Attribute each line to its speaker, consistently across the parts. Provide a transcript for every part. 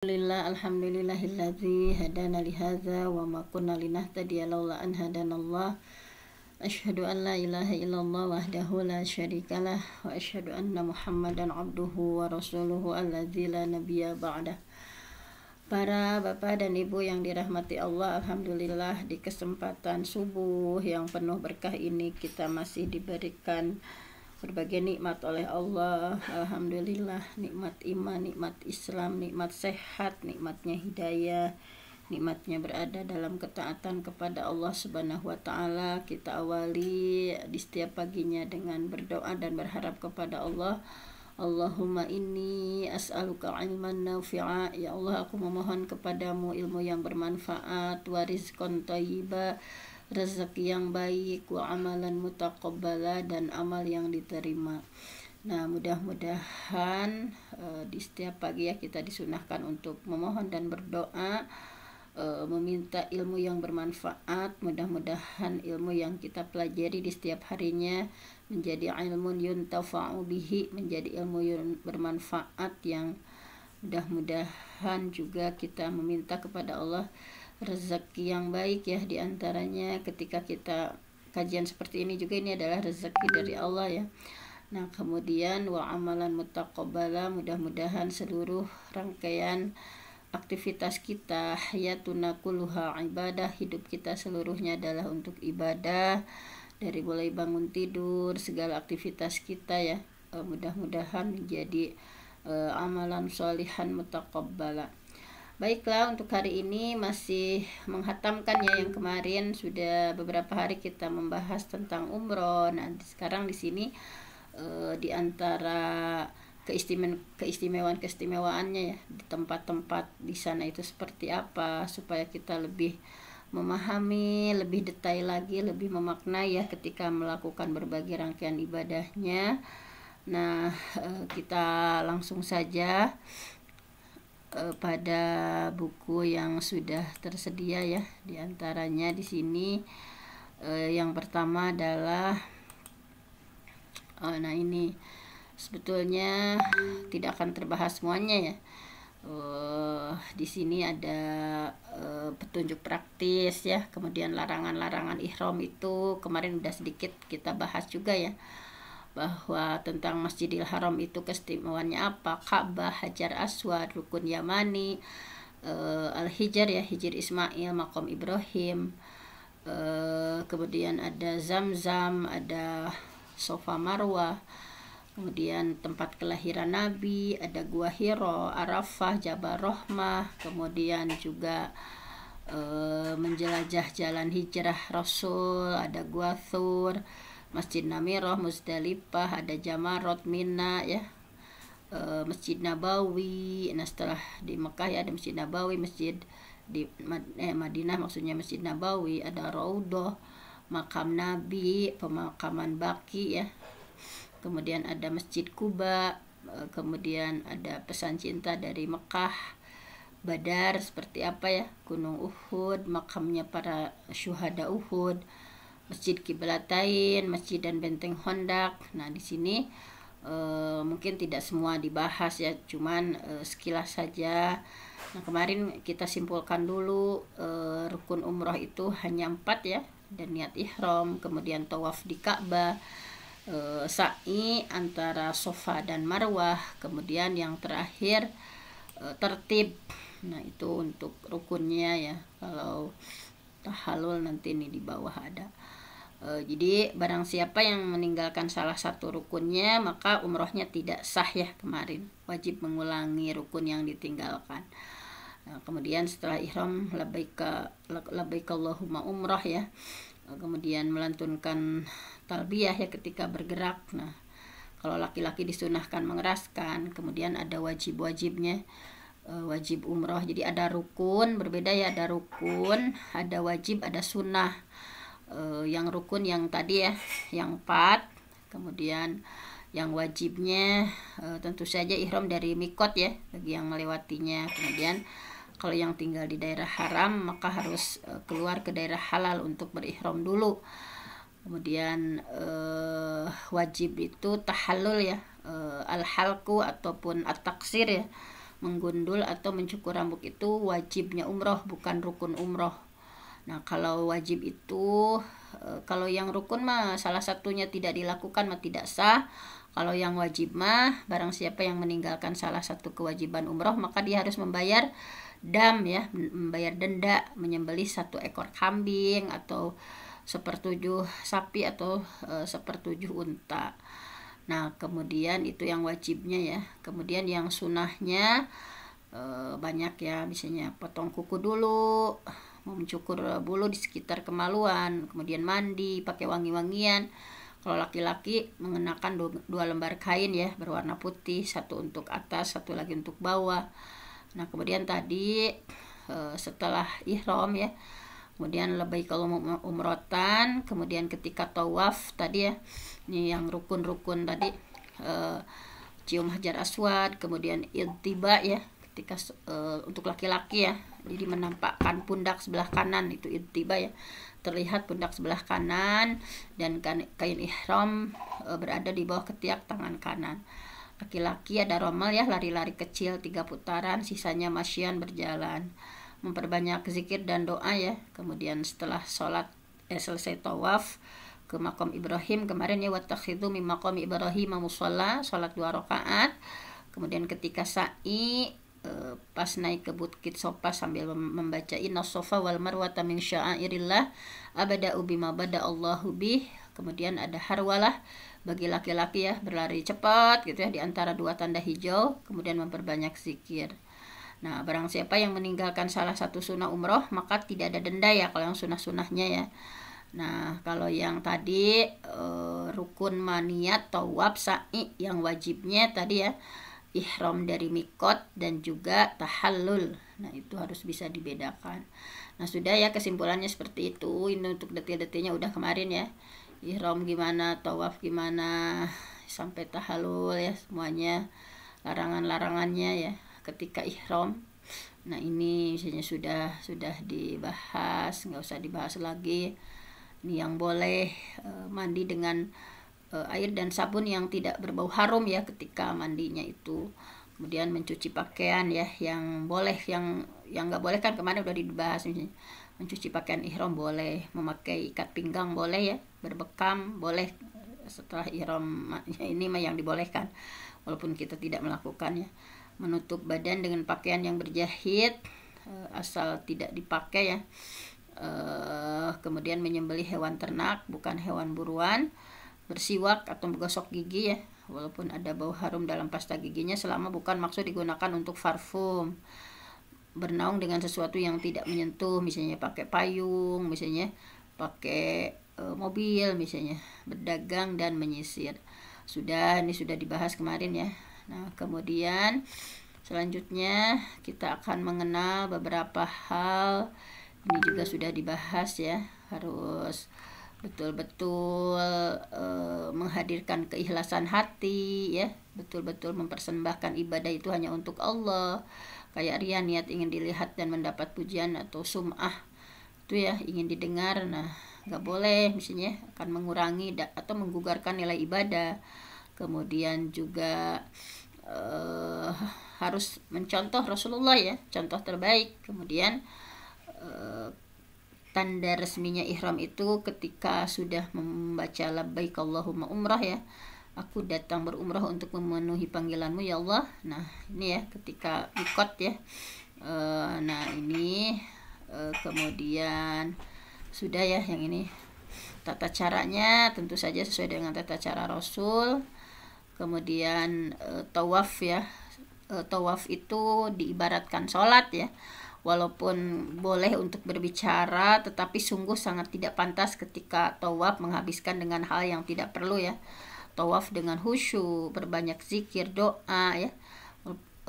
Speaker 1: Alhamdulillahilladzi hadana lihadza wa ma kunna linahtadiya laula an hadanallah. Asyhadu an la ilaha illallah wahdahu la syarikalah wa asyhadu anna Muhammadan abduhu wa rasuluhu alladzi la nabiyya ba'dah. Para bapak dan ibu yang dirahmati Allah, alhamdulillah di kesempatan subuh yang penuh berkah ini kita masih diberikan berbagai nikmat oleh Allah. Alhamdulillah, nikmat iman, nikmat Islam, nikmat sehat, nikmatnya hidayah, nikmatnya berada dalam ketaatan kepada Allah Subhanahu wa taala. Kita awali di setiap paginya dengan berdoa dan berharap kepada Allah. Allahumma inni as'aluka ilman nafi'a. Ya Allah, aku memohon kepadamu ilmu yang bermanfaat, wa rizqan thayyiba, rezeki yang baik, wa amalan mutaqabbala, dan amal yang diterima. Nah, mudah-mudahan di setiap pagi ya kita disunahkan untuk memohon dan berdoa, meminta ilmu yang bermanfaat. Mudah-mudahan ilmu yang kita pelajari di setiap harinya menjadi ilmu yuntafa'u bihi, menjadi ilmu yang bermanfaat, yang mudah-mudahan juga kita meminta kepada Allah rezeki yang baik ya. Diantaranya ketika kita kajian seperti ini juga, ini adalah rezeki dari Allah ya. Nah, kemudian wa amalan mutaqabbala, mudah-mudahan seluruh rangkaian aktivitas kita, hayatuna kulluha ibadah, hidup kita seluruhnya adalah untuk ibadah, dari mulai bangun tidur, segala aktivitas kita ya, mudah-mudahan menjadi amalan sholihan mutaqabbala. Baiklah, untuk hari ini masih menghatamkan ya, yang kemarin sudah beberapa hari kita membahas tentang umroh. Nah, sekarang di sini di antara keistimewaan-keistimewaannya ya, di tempat-tempat di sana itu seperti apa, supaya kita lebih memahami, lebih detail lagi, lebih memaknai ya ketika melakukan berbagai rangkaian ibadahnya. Nah, kita langsung saja pada buku yang sudah tersedia ya. Di antaranya di sini yang pertama adalah nah ini sebetulnya tidak akan terbahas semuanya ya. Di sini ada petunjuk praktis ya, kemudian larangan-larangan ihram itu kemarin udah sedikit kita bahas juga ya, bahwa tentang Masjidil Haram itu keistimewaannya apa, Ka'bah, Hajar Aswad, Rukun Yamani, Al-Hijr ya, Hijr Ismail, Maqam Ibrahim, kemudian ada Zamzam, ada Safa Marwah, kemudian tempat kelahiran Nabi, ada Gua Hiro, Arafah, Jabal Rahmah, kemudian juga menjelajah jalan hijrah Rasul, ada Gua Thur, Masjid Namirah, Muzdalifah, ada Jamarot, Mina ya, Masjid Nabawi. Nah, setelah di Mekah ya ada Masjid Nabawi, masjid di Madinah maksudnya Masjid Nabawi, ada Raudhah, makam Nabi, pemakaman Baqi ya, kemudian ada Masjid Kuba, kemudian ada pesan cinta dari Mekah, Badar seperti apa ya, Gunung Uhud, makamnya para syuhada Uhud, Masjid Kiblatain, Masjid dan Benteng Hondak. Nah, di sini mungkin tidak semua dibahas ya, cuman sekilas saja. Nah, kemarin kita simpulkan dulu rukun umroh itu hanya 4 ya, dan niat ihram, kemudian tawaf di Ka'bah, sa'i antara Safa dan Marwah, kemudian yang terakhir tertib. Nah, itu untuk rukunnya ya. Kalau tahallul nanti ini di bawah ada. Jadi barang siapa yang meninggalkan salah satu rukunnya, maka umrohnya tidak sah ya. Kemarin wajib mengulangi rukun yang ditinggalkan. Nah, kemudian setelah ihram labbaik Allahumma umrah ya, kemudian melantunkan talbiyah ya ketika bergerak. Nah, kalau laki-laki disunahkan mengeraskan. Kemudian ada wajib-wajibnya, wajib umroh. Jadi ada rukun, berbeda ya, ada rukun, ada wajib, ada sunnah. Yang rukun yang tadi ya, yang 4, kemudian yang wajibnya tentu saja ihram dari mikot ya bagi yang melewatinya. Kemudian kalau yang tinggal di daerah haram maka harus keluar ke daerah halal untuk berihram dulu. Kemudian wajib itu tahallul ya, al-halqu ataupun at-taksir ya, menggundul atau mencukur rambut itu wajibnya umroh, bukan rukun umroh. Nah, kalau wajib itu kalau yang rukun mah salah satunya tidak dilakukan mah tidak sah. Kalau yang wajib mah barang siapa yang meninggalkan salah satu kewajiban umroh maka dia harus membayar dam ya, membayar denda, menyembelih 1 ekor kambing atau 1/7 sapi atau 1/7 unta. Nah, kemudian itu yang wajibnya ya. Kemudian yang sunahnya banyak ya, misalnya potong kuku dulu, mencukur bulu di sekitar kemaluan, kemudian mandi pakai wangi-wangian. Kalau laki-laki mengenakan 2 lembar kain ya, berwarna putih, 1 untuk atas, 1 lagi untuk bawah. Nah, kemudian tadi setelah ihram ya, kemudian labbaik Allahumma umrotan, kemudian ketika tawaf tadi ya, ini yang rukun-rukun tadi, cium hajar aswad, kemudian iltiba ya, ketika untuk laki-laki ya, jadi menampakkan pundak sebelah kanan, itu iltiba ya, terlihat pundak sebelah kanan dan kain ihram berada di bawah ketiak tangan kanan. Laki-laki ada romal ya, lari-lari kecil 3 putaran, sisanya masyian, berjalan. Memperbanyak zikir dan doa ya. Kemudian setelah selesai tawaf ke makam Ibrahim kemarin ya, wattakhidhu min maqam Ibrahim musalla, salat 2 rakaat. Kemudian ketika sa'i pas naik ke Bukit Sofa sambil membaca Inna Sofa wal Marwata min sya'airillah abada'u bima bada Allahu bih. Kemudian ada harwalah bagi laki-laki ya, berlari cepat gitu ya di antara 2 tanda hijau, kemudian memperbanyak zikir. Nah, barang siapa yang meninggalkan salah satu sunnah umroh maka tidak ada denda ya kalau yang sunnah-sunnahnya ya. Nah, kalau yang tadi rukun maniat, tawaf, sa'i, yang wajibnya tadi ya ihram dari mikot dan juga tahallul. Nah, itu harus bisa dibedakan. Nah, sudah ya, kesimpulannya seperti itu. Ini untuk detil-detilnya udah kemarin ya. Ihram gimana, tawaf gimana, sampai tahallul ya, semuanya larangan-larangannya ya ketika ihram. Nah, ini misalnya sudah dibahas, nggak usah dibahas lagi. Ini yang boleh mandi dengan air dan sabun yang tidak berbau harum ya ketika mandinya itu. Kemudian mencuci pakaian ya, yang boleh, yang nggak boleh kan kemarin udah dibahas. Misalnya mencuci pakaian ihram boleh, memakai ikat pinggang boleh ya, berbekam boleh setelah ihram. Ini mah yang dibolehkan walaupun kita tidak melakukannya. Menutup badan dengan pakaian yang berjahit asal tidak dipakai ya. Kemudian menyembelih hewan ternak bukan hewan buruan. Bersiwak atau menggosok gigi ya, walaupun ada bau harum dalam pasta giginya selama bukan maksud digunakan untuk parfum. Bernaung dengan sesuatu yang tidak menyentuh, misalnya pakai payung, misalnya pakai mobil, misalnya berdagang dan menyisir. Ini sudah dibahas kemarin ya. Nah, kemudian selanjutnya kita akan mengenal beberapa hal. Ini juga sudah dibahas ya, harus betul-betul menghadirkan keikhlasan hati ya, betul-betul mempersembahkan ibadah itu hanya untuk Allah. Kayak riya, niat ingin dilihat dan mendapat pujian, atau sum'ah itu ya, ingin didengar. Nah, nggak boleh, misalnya akan mengurangi atau menggugurkan nilai ibadah. Kemudian juga harus mencontoh Rasulullah ya, contoh terbaik. Kemudian tanda resminya ihram itu ketika sudah membaca labbaik Allahumma umrah ya, aku datang berumrah untuk memenuhi panggilanmu ya Allah. Nah, ini ya ketika mikot ya. Nah, ini kemudian sudah ya, yang ini tata caranya tentu saja sesuai dengan tata cara Rasul. Kemudian tawaf ya, tawaf itu diibaratkan sholat ya. Walaupun boleh untuk berbicara, tetapi sungguh sangat tidak pantas ketika tawaf menghabiskan dengan hal yang tidak perlu ya. Tawaf dengan khusyuk, berbanyak zikir, doa ya.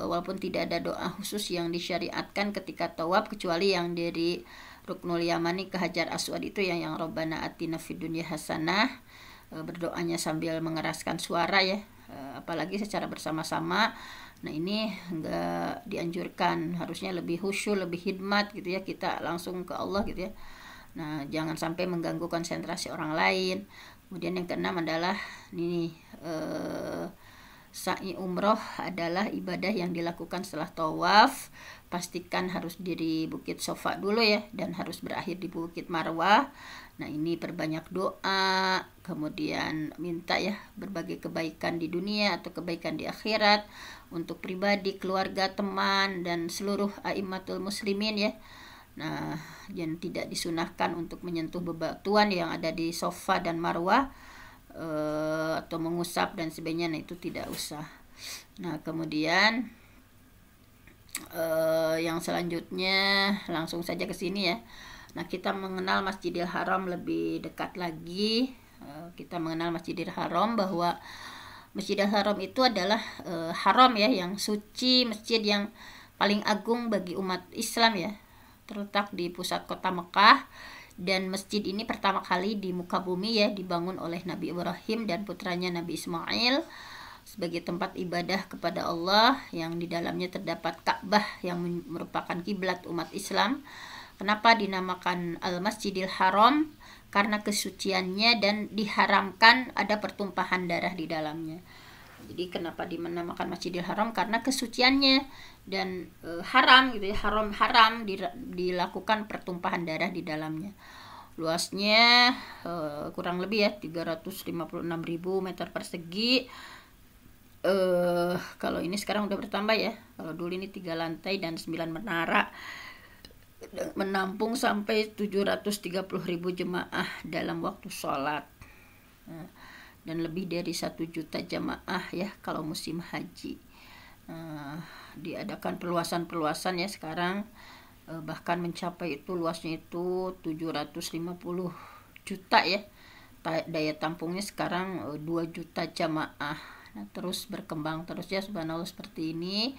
Speaker 1: Walaupun tidak ada doa khusus yang disyariatkan ketika tawaf kecuali yang dari Ruknul Yamani ke Hajar Aswad itu yang Rabbana atina fid dunya hasanah, berdoanya sambil mengeraskan suara ya, apalagi secara bersama-sama. Nah, ini enggak dianjurkan, harusnya lebih khusyuk, lebih khidmat gitu ya, kita langsung ke Allah gitu ya. Nah, jangan sampai mengganggu konsentrasi orang lain. Kemudian yang keenam adalah ini sa'i umroh adalah ibadah yang dilakukan setelah tawaf. Pastikan harus di Bukit Sofa dulu ya, dan harus berakhir di Bukit Marwah. Nah, ini perbanyak doa, kemudian minta ya berbagai kebaikan di dunia atau kebaikan di akhirat untuk pribadi, keluarga, teman, dan seluruh a'immatul muslimin ya. Nah, yang tidak disunahkan untuk menyentuh bebatuan yang ada di Sofa dan Marwah, atau mengusap dan sebagainya. Nah, itu tidak usah. Nah, kemudian yang selanjutnya langsung saja ke sini ya. Nah, kita mengenal Masjidil Haram lebih dekat lagi. Kita mengenal Masjidil Haram, bahwa Masjidil Haram itu adalah haram ya, yang suci, masjid yang paling agung bagi umat Islam ya. Terletak di pusat kota Mekah, dan masjid ini pertama kali di muka bumi ya dibangun oleh Nabi Ibrahim dan putranya Nabi Ismail sebagai tempat ibadah kepada Allah, yang di dalamnya terdapat Ka'bah yang merupakan kiblat umat Islam. Kenapa dinamakan Al-Masjidil Haram? Karena kesuciannya dan diharamkan ada pertumpahan darah di dalamnya. Jadi kenapa dinamakan Masjidil Haram? Karena kesuciannya dan haram gitu ya, haram dilakukan pertumpahan darah di dalamnya. Luasnya kurang lebih ya 356.000 meter persegi. Kalau ini sekarang udah bertambah ya. Kalau dulu ini 3 lantai dan 9 menara, menampung sampai 730.000 jemaah dalam waktu sholat. Dan lebih dari 1 juta jemaah ya kalau musim haji. Diadakan perluasan ya sekarang, bahkan mencapai itu luasnya itu 750 juta ya. Daya tampungnya sekarang 2 juta jamaah. Nah, terus berkembang terus ya, subhanallah, seperti ini.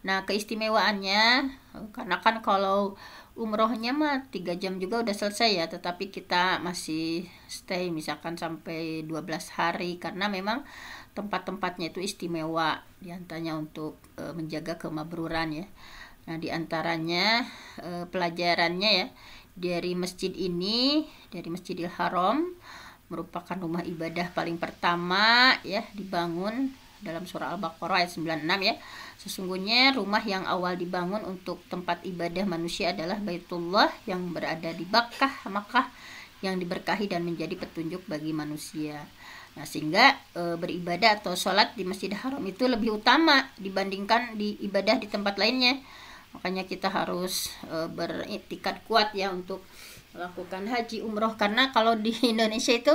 Speaker 1: Nah, keistimewaannya, karena kan kalau umrohnya mah 3 jam juga udah selesai ya, tetapi kita masih stay misalkan sampai 12 hari karena memang tempat-tempatnya itu istimewa, diantaranya untuk menjaga kemabruran ya. Nah, diantaranya pelajarannya ya, dari masjid ini, dari Masjidil Haram, merupakan rumah ibadah paling pertama ya dibangun dalam surah Al-Baqarah ayat 96 ya. Sesungguhnya rumah yang awal dibangun untuk tempat ibadah manusia adalah Baitullah yang berada di Makkah, yang diberkahi dan menjadi petunjuk bagi manusia. Nah, sehingga beribadah atau sholat di Masjidil Haram itu lebih utama dibandingkan di ibadah di tempat lainnya. Makanya kita harus beriktikad kuat ya untuk melakukan haji umroh, karena kalau di Indonesia itu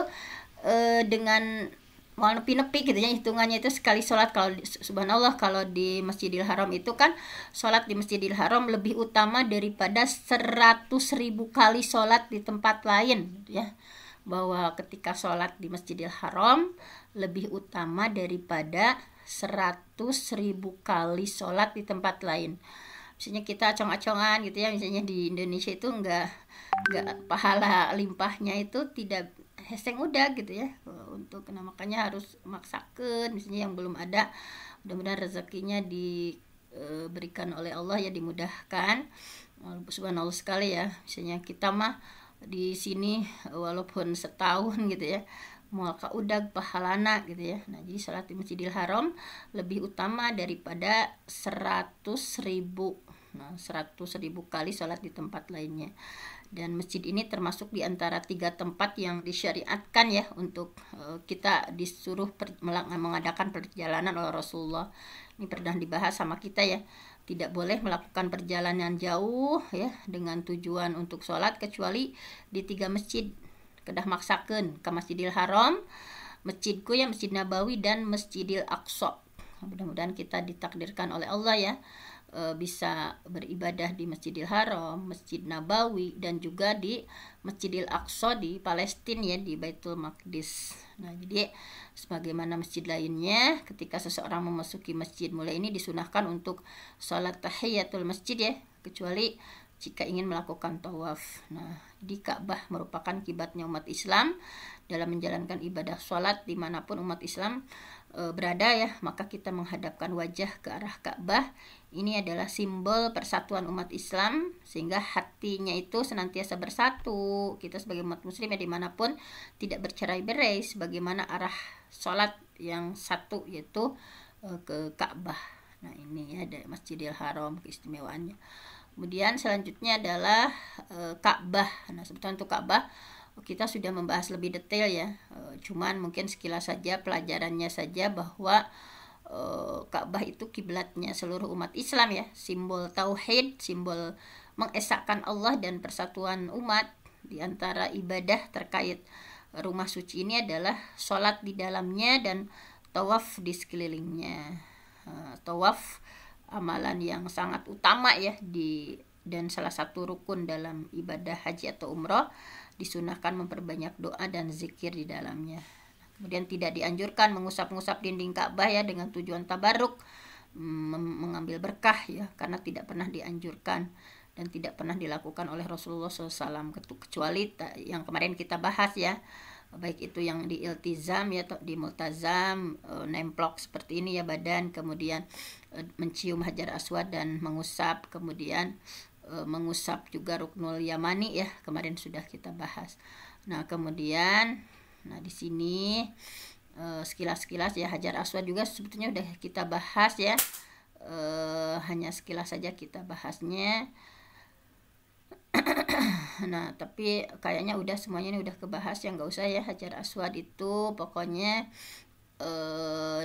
Speaker 1: dengan mau nepi-nepi gitu ya hitungannya itu sekali sholat. Kalau subhanallah, kalau di Masjidil Haram itu kan sholat di Masjidil Haram lebih utama daripada 100.000 kali sholat di tempat lain ya. Bahwa ketika sholat di Masjidil Haram lebih utama daripada 100.000 kali sholat di tempat lain. Misalnya kita acong-acongan gitu ya, misalnya di Indonesia itu enggak pahala limpahnya itu tidak heseng udah gitu ya. Untuk makanya harus maksakan, misalnya yang belum ada, mudah-mudahan rezekinya diberikan oleh Allah ya, dimudahkan. Subhanallah sekali ya, misalnya kita mah di sini walaupun setahun gitu ya, mau udah pahalana gitu ya. Nah, jadi salat di Masjidil Haram lebih utama daripada 100.000 kali salat di tempat lainnya. Dan masjid ini termasuk di antara 3 tempat yang disyariatkan ya untuk kita disuruh mengadakan perjalanan oleh Rasulullah. Ini pernah dibahas sama kita ya. Tidak boleh melakukan perjalanan jauh ya dengan tujuan untuk sholat kecuali di 3 masjid. Kedah maksakeun ke Masjidil Haram, masjidku ya Masjid Nabawi, dan Masjidil Aqsa. Mudah-mudahan kita ditakdirkan oleh Allah ya bisa beribadah di Masjidil Haram, Masjid Nabawi, dan juga di Masjidil Aqsa di Palestina ya, di Baitul Maqdis. Nah, jadi sebagaimana masjid lainnya, ketika seseorang memasuki masjid mulai ini disunahkan untuk sholat tahiyatul masjid ya, kecuali jika ingin melakukan tawaf. Nah, di Ka'bah merupakan kiblatnya umat Islam dalam menjalankan ibadah sholat dimanapun umat Islam berada ya, maka kita menghadapkan wajah ke arah Ka'bah. Ini adalah simbol persatuan umat Islam, sehingga hatinya itu senantiasa bersatu. Kita sebagai umat muslim ya dimanapun tidak bercerai-berai, sebagaimana arah sholat yang satu, yaitu ke Ka'bah. Nah ini ya dari Masjidil Haram keistimewaannya. Kemudian selanjutnya adalah Ka'bah. Nah sebetulnya untuk Ka'bah kita sudah membahas lebih detail ya. Cuman mungkin sekilas saja pelajarannya saja bahwa Ka'bah itu kiblatnya seluruh umat Islam ya, simbol tauhid, simbol mengesahkan Allah dan persatuan umat. Di antara ibadah terkait rumah suci ini adalah sholat di dalamnya dan tawaf di sekelilingnya. Tawaf amalan yang sangat utama ya dan salah satu rukun dalam ibadah haji atau umroh, disunahkan memperbanyak doa dan zikir di dalamnya. Kemudian tidak dianjurkan mengusap-ngusap dinding Ka'bah ya dengan tujuan tabarruk, mengambil berkah ya, karena tidak pernah dianjurkan dan tidak pernah dilakukan oleh Rasulullah SAW, kecuali yang kemarin kita bahas ya, baik itu yang di iltizam ya atau di multazam, nemplok seperti ini ya badan, kemudian mencium hajar aswad dan mengusap, kemudian mengusap juga ruknul yamani ya, kemarin sudah kita bahas. Nah kemudian di sini sekilas-sekilas ya hajar aswad juga sebetulnya udah kita bahas ya, hanya sekilas saja kita bahasnya. Nah tapi kayaknya udah semuanya ini udah kebahas ya, nggak usah ya. Hajar aswad itu pokoknya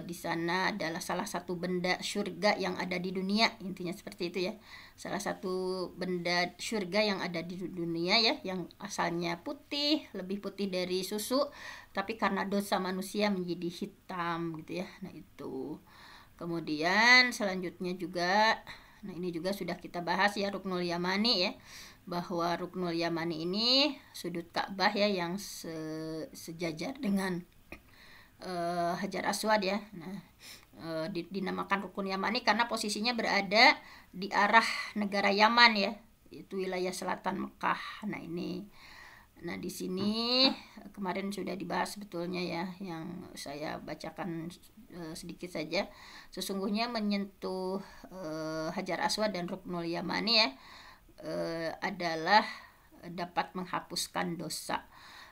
Speaker 1: di sana adalah salah satu benda surga yang ada di dunia, intinya seperti itu ya. Salah satu benda surga yang ada di dunia ya, yang asalnya putih, lebih putih dari susu, tapi karena dosa manusia menjadi hitam gitu ya. Nah itu. Kemudian selanjutnya juga, nah ini juga sudah kita bahas ya, ruknul yamani ya, bahwa ruknul yamani ini sudut Ka'bah ya yang sejajar dengan hajar aswad ya. Nah dinamakan rukun yamani karena posisinya berada di arah negara Yaman ya, itu wilayah selatan Mekah. Nah ini, nah di sini kemarin sudah dibahas sebetulnya ya, yang saya bacakan sedikit saja. Sesungguhnya menyentuh hajar aswad dan ruknul yamani ya adalah dapat menghapuskan dosa.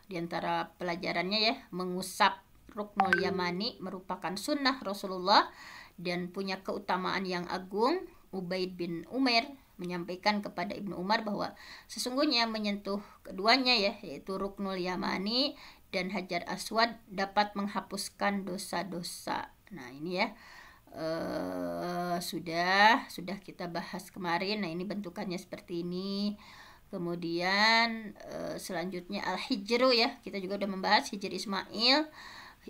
Speaker 1: Di antara pelajarannya ya, mengusap ruknul yamani merupakan sunnah Rasulullah dan punya keutamaan yang agung. Ubaid bin Umair menyampaikan kepada Ibnu Umar bahwa sesungguhnya menyentuh keduanya ya, yaitu ruknul yamani dan hajar aswad, dapat menghapuskan dosa-dosa. Nah ini ya, sudah kita bahas kemarin. Nah ini bentukannya seperti ini. Kemudian selanjutnya al-hijru ya, kita juga udah membahas hijr Ismail.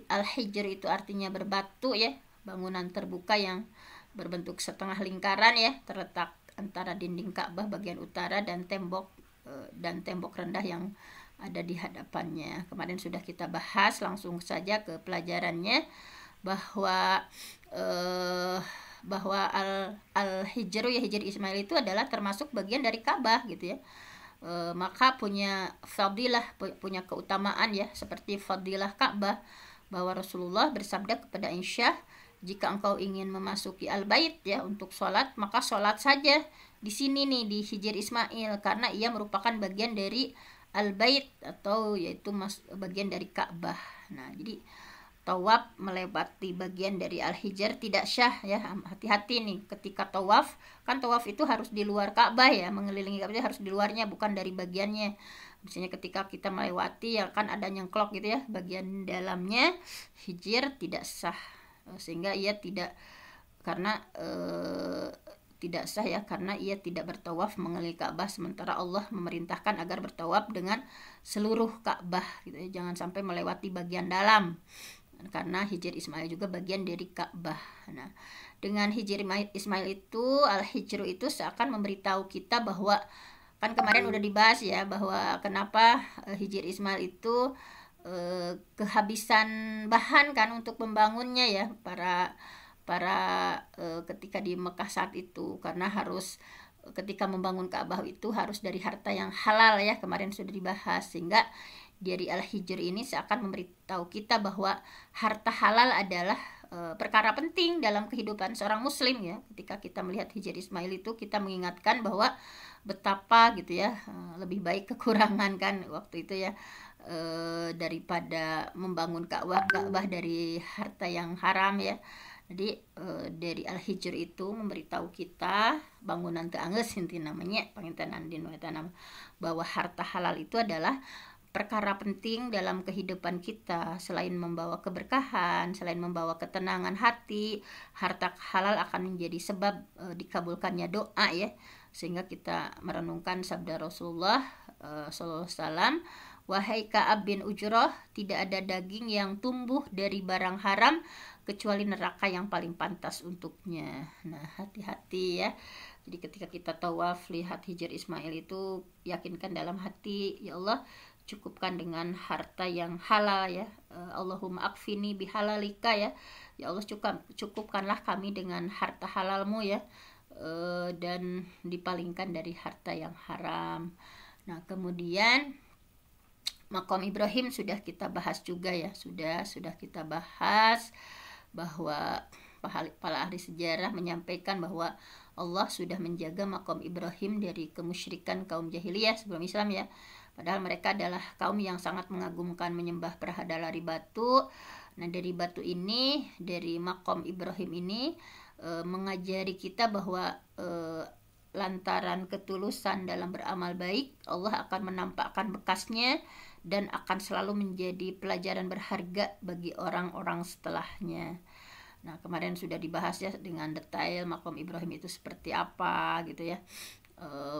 Speaker 1: Al-hijr itu artinya berbatu ya, bangunan terbuka yang berbentuk setengah lingkaran ya, terletak antara dinding Ka'bah bagian utara dan tembok rendah yang ada di hadapannya. Kemarin sudah kita bahas, langsung saja ke pelajarannya, bahwa al-hijr ya, hijr Ismail itu adalah termasuk bagian dari Ka'bah gitu ya. Maka punya fadilah, punya keutamaan ya, seperti fadilah Ka'bah, bahwa Rasulullah bersabda kepada Aisyah, jika engkau ingin memasuki al-bait ya untuk sholat, maka sholat saja di sini nih, di hijr Ismail, karena ia merupakan bagian dari al-bait atau yaitu bagian dari Ka'bah. Nah jadi tawaf melewati bagian dari al-hijr tidak syah ya. Hati-hati nih ketika tawaf, kan tawaf itu harus di luar Ka'bah ya, mengelilingi Ka'bah harus di luarnya, bukan dari bagiannya. Misalnya ketika kita melewati ya kan ada nyengklok gitu ya, bagian dalamnya, hijr tidak sah, sehingga ia tidak, karena tidak sah ya, karena ia tidak bertawaf mengelilingi Ka'bah, sementara Allah memerintahkan agar bertawaf dengan seluruh Ka'bah gitu ya, jangan sampai melewati bagian dalam, karena hijr Ismail juga bagian dari Ka'bah. Nah dengan hijr Ismail itu, al-hijru itu seakan memberitahu kita bahwa, kan kemarin udah dibahas ya, bahwa kenapa hijr Ismail itu kehabisan bahan kan untuk membangunnya ya, para ketika di Mekah saat itu, karena harus ketika membangun Ka'bah itu harus dari harta yang halal ya, kemarin sudah dibahas. Sehingga dari al-hijr ini seakan memberitahu kita bahwa harta halal adalah perkara penting dalam kehidupan seorang muslim ya. Ketika kita melihat hijr Ismail itu, kita mengingatkan bahwa betapa gitu ya, lebih baik kekurangan kan waktu itu ya, daripada membangun Ka'bah dari harta yang haram ya. Jadi dari Al-Hijr itu memberitahu kita bangunan teu anggeus inti namanya pangintenan din bahwa harta halal itu adalah perkara penting dalam kehidupan kita. Selain membawa keberkahan, selain membawa ketenangan hati, harta halal akan menjadi sebab dikabulkannya doa ya. Sehingga kita merenungkan sabda Rasulullah sallallahu alaihi wasallam, wahai Ka'ab bin Ujrah, tidak ada daging yang tumbuh dari barang haram kecuali neraka yang paling pantas untuknya. Nah, hati-hati ya. Jadi ketika kita tawaf lihat hijr Ismail itu, yakinkan dalam hati, ya Allah, cukupkan dengan harta yang halal ya. Allahumma akfini bihalalika ya. Ya Allah, cukupkanlah kami dengan harta halalmu ya. Dan dipalingkan dari harta yang haram. Nah, kemudian Maqam Ibrahim sudah kita bahas juga ya. Sudah kita bahas bahwa para ahli sejarah menyampaikan bahwa Allah sudah menjaga Maqam Ibrahim dari kemusyrikan kaum jahiliyah sebelum Islam ya. Padahal mereka adalah kaum yang sangat mengagungkan menyembah berhala dari batu. Nah, dari batu ini, dari Maqam Ibrahim ini mengajari kita bahwa lantaran ketulusan dalam beramal baik, Allah akan menampakkan bekasnya dan akan selalu menjadi pelajaran berharga bagi orang-orang setelahnya. Nah, kemarin sudah dibahas ya dengan detail Maqam Ibrahim itu seperti apa gitu ya.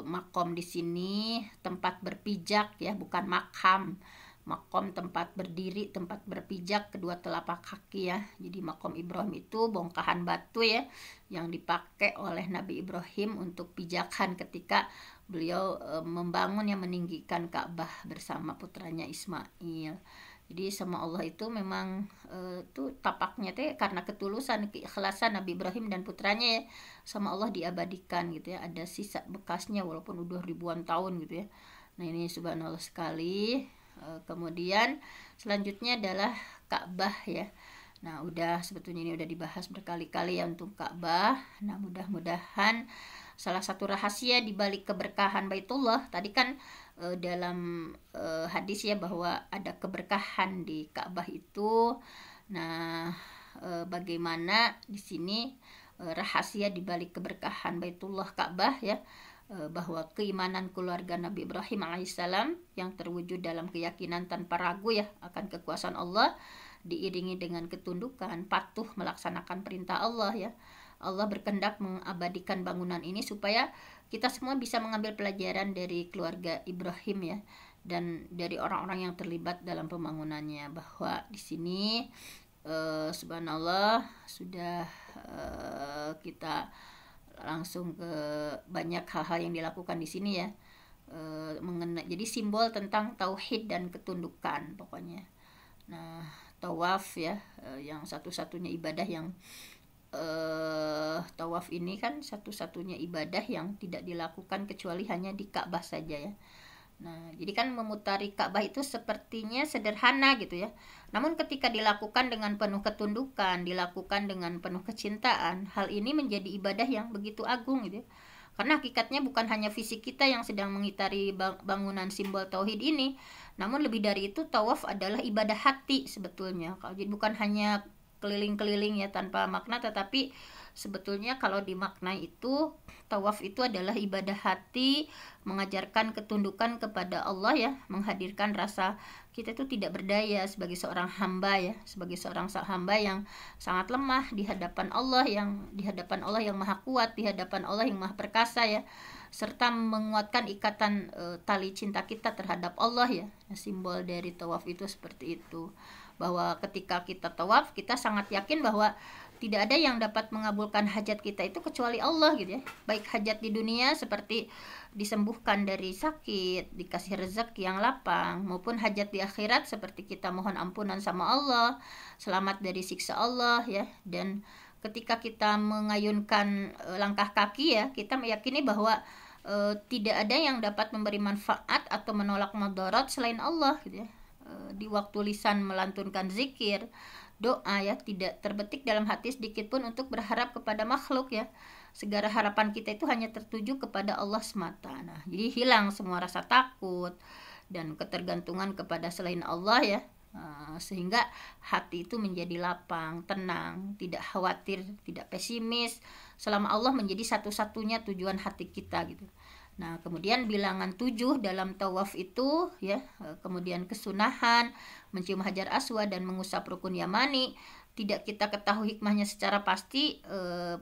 Speaker 1: Maqam di sini tempat berpijak ya, bukan makam. Maqam tempat berdiri, tempat berpijak kedua telapak kaki ya. Jadi Maqam Ibrahim itu bongkahan batu ya yang dipakai oleh Nabi Ibrahim untuk pijakan ketika beliau membangun yang meninggikan Ka'bah bersama putranya Ismail. Jadi sama Allah itu memang tuh tapaknya teh karena ketulusan, keikhlasan Nabi Ibrahim dan putranya ya, sama Allah diabadikan gitu ya. Ada sisa bekasnya walaupun udah ribuan tahun gitu ya. Nah, ini subhanallah sekali. Kemudian selanjutnya adalah Ka'bah ya. Nah, sebetulnya ini udah dibahas berkali-kali ya untuk Ka'bah. Nah, mudah-mudahan salah satu rahasia di balik keberkahan Baitullah tadi kan dalam hadis ya bahwa ada keberkahan di Ka'bah itu. Nah, bagaimana di sini rahasia di balik keberkahan Baitullah Ka'bah ya, bahwa keimanan keluarga Nabi Ibrahim alaihissalam yang terwujud dalam keyakinan tanpa ragu ya akan kekuasaan Allah, diiringi dengan ketundukan, patuh melaksanakan perintah Allah ya. Allah berkehendak mengabadikan bangunan ini supaya kita semua bisa mengambil pelajaran dari keluarga Ibrahim ya, dan dari orang-orang yang terlibat dalam pembangunannya, bahwa di sini subhanallah sudah kita langsung ke banyak hal-hal yang dilakukan di sini ya, jadi simbol tentang tauhid dan ketundukan pokoknya. Nah, tawaf ya, yang satu-satunya ibadah yang tawaf ini kan satu-satunya ibadah yang tidak dilakukan kecuali hanya di Ka'bah saja ya. Nah, jadi kan memutari Ka'bah itu sepertinya sederhana gitu ya. Namun ketika dilakukan dengan penuh ketundukan, dilakukan dengan penuh kecintaan, hal ini menjadi ibadah yang begitu agung gitu ya. Karena hakikatnya bukan hanya fisik kita yang sedang mengitari bangunan simbol tauhid ini, namun lebih dari itu tawaf adalah ibadah hati sebetulnya. Jadi bukan hanya keliling-keliling ya tanpa makna, tetapi sebetulnya kalau dimaknai itu tawaf itu adalah ibadah hati, mengajarkan ketundukan kepada Allah ya, menghadirkan rasa kita itu tidak berdaya sebagai seorang hamba ya, sebagai seorang hamba yang sangat lemah di hadapan Allah yang maha kuat, di hadapan Allah yang maha perkasa ya, serta menguatkan ikatan tali cinta kita terhadap Allah ya. Simbol dari tawaf itu seperti itu, bahwa ketika kita tawaf kita sangat yakin bahwa tidak ada yang dapat mengabulkan hajat kita itu kecuali Allah gitu ya. Baik hajat di dunia seperti disembuhkan dari sakit, dikasih rezeki yang lapang, maupun hajat di akhirat seperti kita mohon ampunan sama Allah, selamat dari siksa Allah ya. Dan ketika kita mengayunkan langkah kaki ya, kita meyakini bahwa tidak ada yang dapat memberi manfaat atau menolak mudarat selain Allah gitu ya. Di waktu lisan melantunkan zikir, doa ya, tidak terbetik dalam hati sedikit pun untuk berharap kepada makhluk ya. Segala harapan kita itu hanya tertuju kepada Allah semata. Nah, jadi hilang semua rasa takut dan ketergantungan kepada selain Allah ya. Sehingga hati itu menjadi lapang, tenang, tidak khawatir, tidak pesimis, selama Allah menjadi satu-satunya tujuan hati kita gitu. Nah, kemudian bilangan 7 dalam tawaf itu ya, kemudian kesunahan, mencium hajar aswad dan mengusap rukun yamani, tidak kita ketahui hikmahnya secara pasti,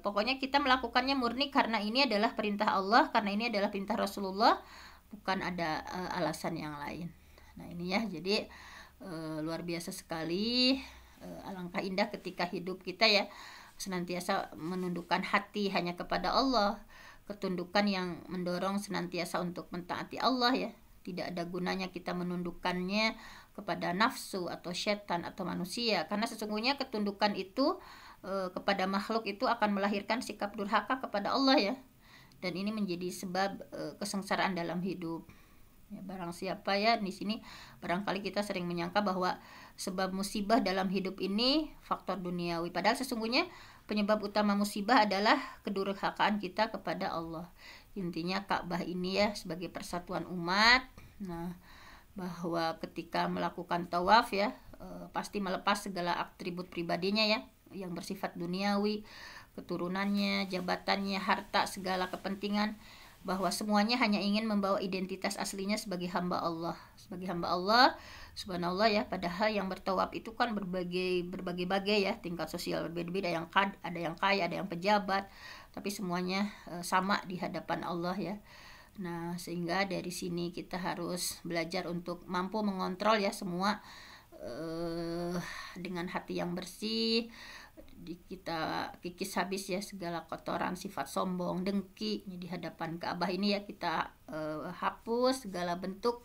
Speaker 1: pokoknya kita melakukannya murni karena ini adalah perintah Allah, karena ini adalah perintah Rasulullah, bukan ada alasan yang lain. Nah, ini ya, jadi luar biasa sekali, alangkah indah ketika hidup kita ya senantiasa menundukkan hati hanya kepada Allah, ketundukan yang mendorong senantiasa untuk mentaati Allah ya. Tidak ada gunanya kita menundukkannya kepada nafsu atau setan atau manusia, karena sesungguhnya ketundukan itu kepada makhluk itu akan melahirkan sikap durhaka kepada Allah ya, dan ini menjadi sebab kesengsaraan dalam hidup. Ya, barang siapa ya di sini barangkali kita sering menyangka bahwa sebab musibah dalam hidup ini faktor duniawi, padahal sesungguhnya penyebab utama musibah adalah kedurhakaan kita kepada Allah. Intinya Ka'bah ini ya sebagai persatuan umat. Nah, bahwa ketika melakukan tawaf ya pasti melepas segala atribut pribadinya ya yang bersifat duniawi, keturunannya, jabatannya, harta, segala kepentingan, bahwa semuanya hanya ingin membawa identitas aslinya sebagai hamba Allah. Sebagai hamba Allah, subhanallah ya, padahal yang bertawaf itu kan berbagai ya, tingkat sosial berbeda-beda, ada yang kaya, ada yang pejabat, tapi semuanya sama di hadapan Allah ya. Nah, sehingga dari sini kita harus belajar untuk mampu mengontrol ya semua dengan hati yang bersih. Kita kikis habis ya segala kotoran sifat sombong, dengki di hadapan Ka'bah ini ya, kita hapus segala bentuk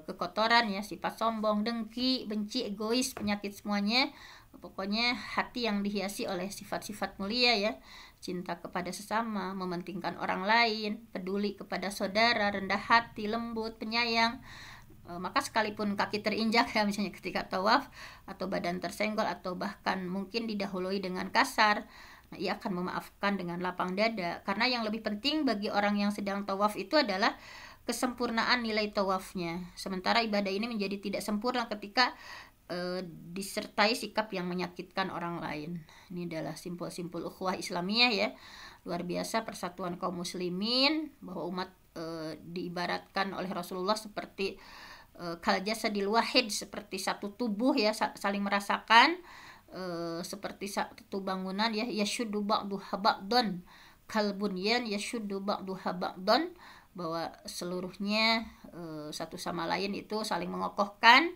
Speaker 1: kekotoran ya, sifat sombong, dengki, benci, egois, penyakit semuanya. Pokoknya hati yang dihiasi oleh sifat-sifat mulia ya, cinta kepada sesama, mementingkan orang lain, peduli kepada saudara, rendah hati, lembut, penyayang. Maka sekalipun kaki terinjak ya misalnya ketika tawaf, atau badan tersenggol, atau bahkan mungkin didahului dengan kasar, nah, ia akan memaafkan dengan lapang dada, karena yang lebih penting bagi orang yang sedang tawaf itu adalah kesempurnaan nilai tawafnya. Sementara ibadah ini menjadi tidak sempurna ketika disertai sikap yang menyakitkan orang lain. Ini adalah simpul-simpul ukhuwah Islamiyah ya, luar biasa persatuan kaum muslimin, bahwa umat diibaratkan oleh Rasulullah seperti kal jasadil wahid, seperti satu tubuh ya, saling merasakan, seperti satu bangunan ya, yashuddu ba'duha ba'dan kal bunyan yashuddu ba'duha ba'dan, bahwa seluruhnya satu sama lain itu saling mengokohkan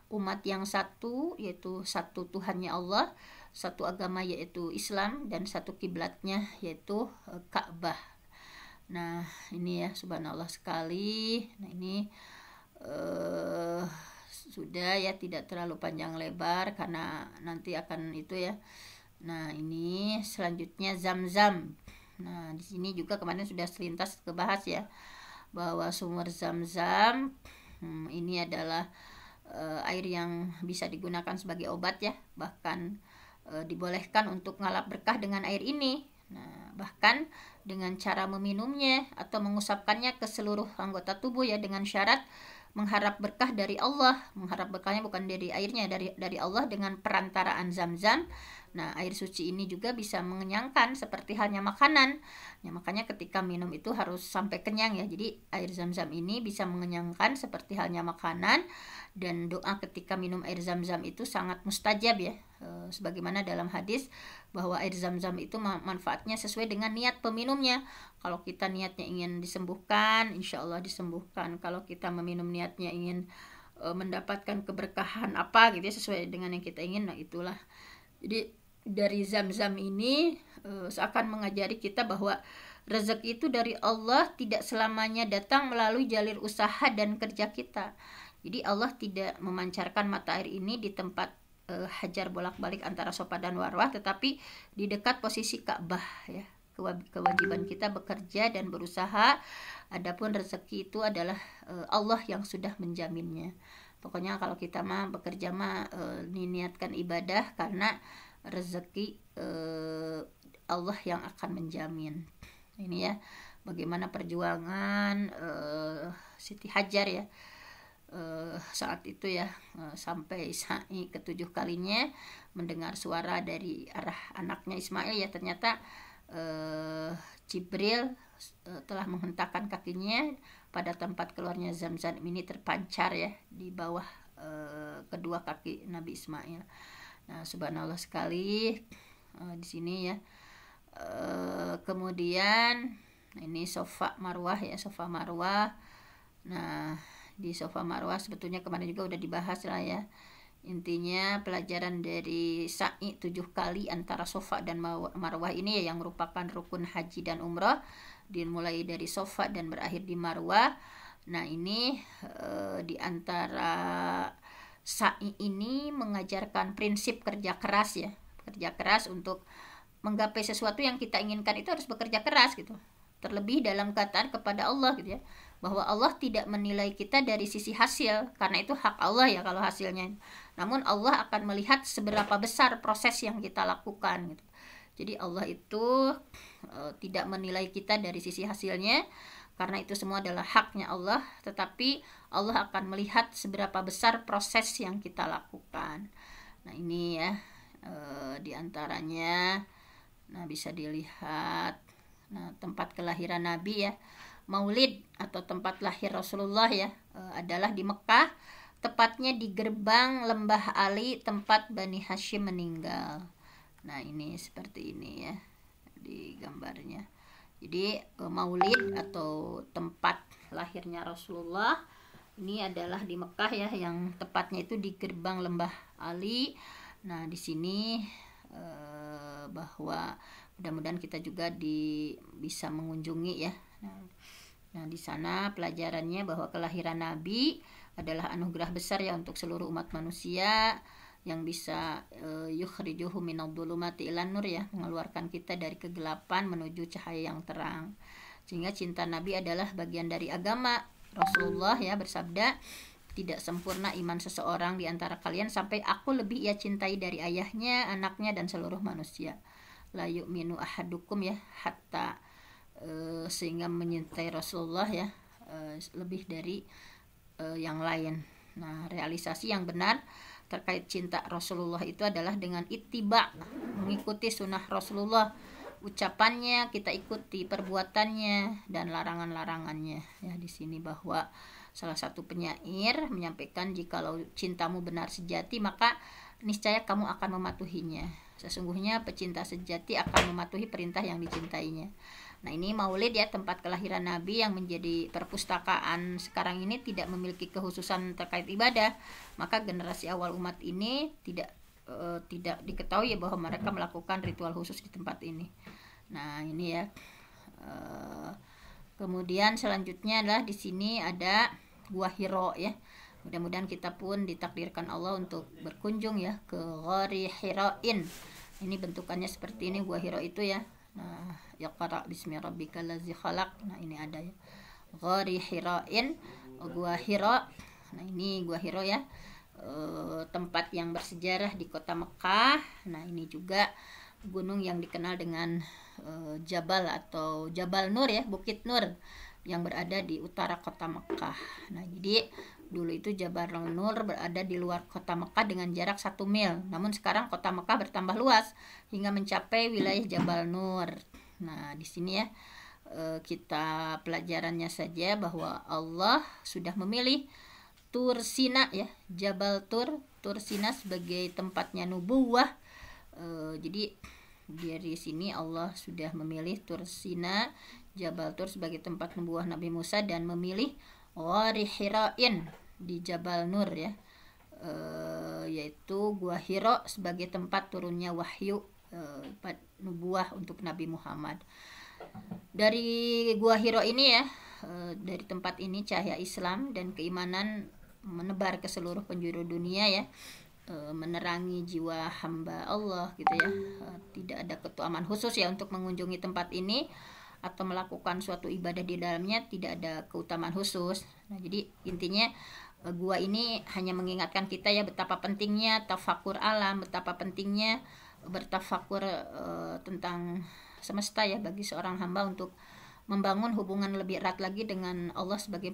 Speaker 1: umat yang satu, yaitu satu Tuhannya Allah, satu agama yaitu Islam, dan satu kiblatnya yaitu Ka'bah. Nah, ini ya subhanallah sekali. Nah, ini sudah ya, tidak terlalu panjang lebar karena nanti akan itu ya. Nah, ini selanjutnya Zam-Zam. Nah, di sini juga kemarin sudah selintas kebahas ya, bahwa sumur Zam-Zam ini adalah air yang bisa digunakan sebagai obat ya, bahkan dibolehkan untuk ngalap berkah dengan air ini. Nah, bahkan dengan cara meminumnya atau mengusapkannya ke seluruh anggota tubuh ya, dengan syarat mengharap berkah dari Allah. Mengharap berkahnya bukan dari airnya, dari Allah dengan perantaraan Zam-Zam. Nah, air suci ini juga bisa mengenyangkan seperti halnya makanan. Ya, makanya ketika minum itu harus sampai kenyang ya. Jadi air Zam-Zam ini bisa mengenyangkan seperti halnya makanan, dan doa ketika minum air Zam-Zam itu sangat mustajab ya. Sebagaimana dalam hadis bahwa air Zam-Zam itu manfaatnya sesuai dengan niat peminumnya. Kalau kita niatnya ingin disembuhkan, insya Allah disembuhkan. Kalau kita meminum niatnya ingin mendapatkan keberkahan apa gitu ya, sesuai dengan yang kita ingin, nah itulah. Jadi dari Zam-Zam ini seakan mengajari kita bahwa rezeki itu dari Allah, tidak selamanya datang melalui jalur usaha dan kerja kita. Jadi Allah tidak memancarkan mata air ini di tempat hajar bolak-balik antara Safa dan Marwah, tetapi di dekat posisi Ka'bah ya. Kewajiban kita bekerja dan berusaha, adapun rezeki itu adalah Allah yang sudah menjaminnya. Pokoknya kalau kita mah bekerja mah niatkan ibadah, karena rezeki Allah yang akan menjamin. Ini ya bagaimana perjuangan Siti Hajar ya, saat itu ya, sampai sa'i ke-7 kalinya mendengar suara dari arah anaknya Ismail ya, ternyata Jibril telah menghentakkan kakinya pada tempat keluarnya Zam-Zam ini terpancar ya di bawah kedua kaki Nabi Ismail. Nah, subhanallah sekali di sini ya. Kemudian ini Safa Marwah ya, Safa Marwah. Nah, di Safa Marwah sebetulnya kemarin juga udah dibahas lah ya. Intinya pelajaran dari sa'i 7 kali antara Safa dan Marwah ini ya, yang merupakan rukun haji dan umrah, dimulai dari Safa dan berakhir di Marwah. Nah, ini di antara sa'i ini mengajarkan prinsip kerja keras ya. Kerja keras untuk menggapai sesuatu yang kita inginkan itu harus bekerja keras gitu. Terlebih dalam kataat kepada Allah gitu ya, bahwa Allah tidak menilai kita dari sisi hasil, karena itu hak Allah ya kalau hasilnya. Namun Allah akan melihat seberapa besar proses yang kita lakukan gitu. Jadi Allah itu tidak menilai kita dari sisi hasilnya, karena itu semua adalah haknya Allah, tetapi Allah akan melihat seberapa besar proses yang kita lakukan. Nah, ini ya diantaranya. Nah, bisa dilihat tempat kelahiran Nabi ya, Maulid atau tempat lahir Rasulullah ya, adalah di Mekah, tepatnya di gerbang Lembah Ali, tempat Bani Hashim meninggal. Nah, ini seperti ini ya di gambarnya. Jadi Maulid atau tempat lahirnya Rasulullah ini adalah di Mekah ya, yang tepatnya itu di gerbang Lembah Ali. Nah, di sini bahwa mudah-mudahan kita juga bisa mengunjungi ya. Nah, di sana pelajarannya bahwa kelahiran Nabi adalah anugerah besar ya untuk seluruh umat manusia, yang bisa yukhrijuhu minadh-dhulumati ilan nur ya, mengeluarkan kita dari kegelapan menuju cahaya yang terang. Sehingga cinta Nabi adalah bagian dari agama. Rasulullah ya bersabda, tidak sempurna iman seseorang di antara kalian sampai aku lebih ia cintai dari ayahnya, anaknya, dan seluruh manusia. La yu'minu ahadukum ya, hatta sehingga menyintai Rasulullah ya lebih dari yang lain. Nah, realisasi yang benar terkait cinta Rasulullah itu adalah dengan ittiba, mengikuti sunnah Rasulullah, ucapannya kita ikuti, perbuatannya dan larangan-larangannya ya. Di sini bahwa salah satu penyair menyampaikan, jikalau cintamu benar sejati maka niscaya kamu akan mematuhinya. Sesungguhnya pecinta sejati akan mematuhi perintah yang dicintainya. Nah, ini Maulid ya, tempat kelahiran Nabi yang menjadi perpustakaan sekarang ini tidak memiliki kekhususan terkait ibadah. Maka generasi awal umat ini tidak diketahui ya bahwa mereka melakukan ritual khusus di tempat ini. Nah, ini ya. Kemudian selanjutnya adalah di sini ada Gua Hiro ya. Mudah-mudahan kita pun ditakdirkan Allah untuk berkunjung ya ke Ghari Hira'in. Ini bentukannya seperti ini Gua Hiro itu ya. Nah, yaqra bismi rabbikal ladzi khalaq. Nah, ini ada ya. Ghari Hira'in, Gua Hiro. Nah, ini Gua Hiro ya. Tempat yang bersejarah di kota Mekah. Nah, ini juga gunung yang dikenal dengan Jabal atau Jabal Nur ya, Bukit Nur, yang berada di utara kota Mekah. Nah, jadi dulu itu Jabal Nur berada di luar kota Mekah dengan jarak 1 mil. Namun sekarang kota Mekah bertambah luas hingga mencapai wilayah Jabal Nur. Nah, di sini ya kita pelajarannya saja bahwa Allah sudah memilih Tur Sina ya, Jabal Tur Sina sebagai tempatnya nubuwah. Jadi dari sini Allah sudah memilih Tur Sina, Jabal Tur sebagai tempat nubuwah Nabi Musa, dan memilih Ghari Hira'in di Jabal Nur ya, yaitu Gua Hiro sebagai tempat turunnya wahyu nubuwah untuk Nabi Muhammad. Dari Gua Hiro ini ya, dari tempat ini cahaya Islam dan keimanan menebar ke seluruh penjuru dunia ya, menerangi jiwa hamba Allah gitu ya. Tidak ada keutamaan khusus ya untuk mengunjungi tempat ini atau melakukan suatu ibadah di dalamnya, tidak ada keutamaan khusus. Nah, jadi intinya gua ini hanya mengingatkan kita ya betapa pentingnya tafakur alam, betapa pentingnya bertafakur tentang semesta ya bagi seorang hamba untuk membangun hubungan lebih erat lagi dengan Allah sebagai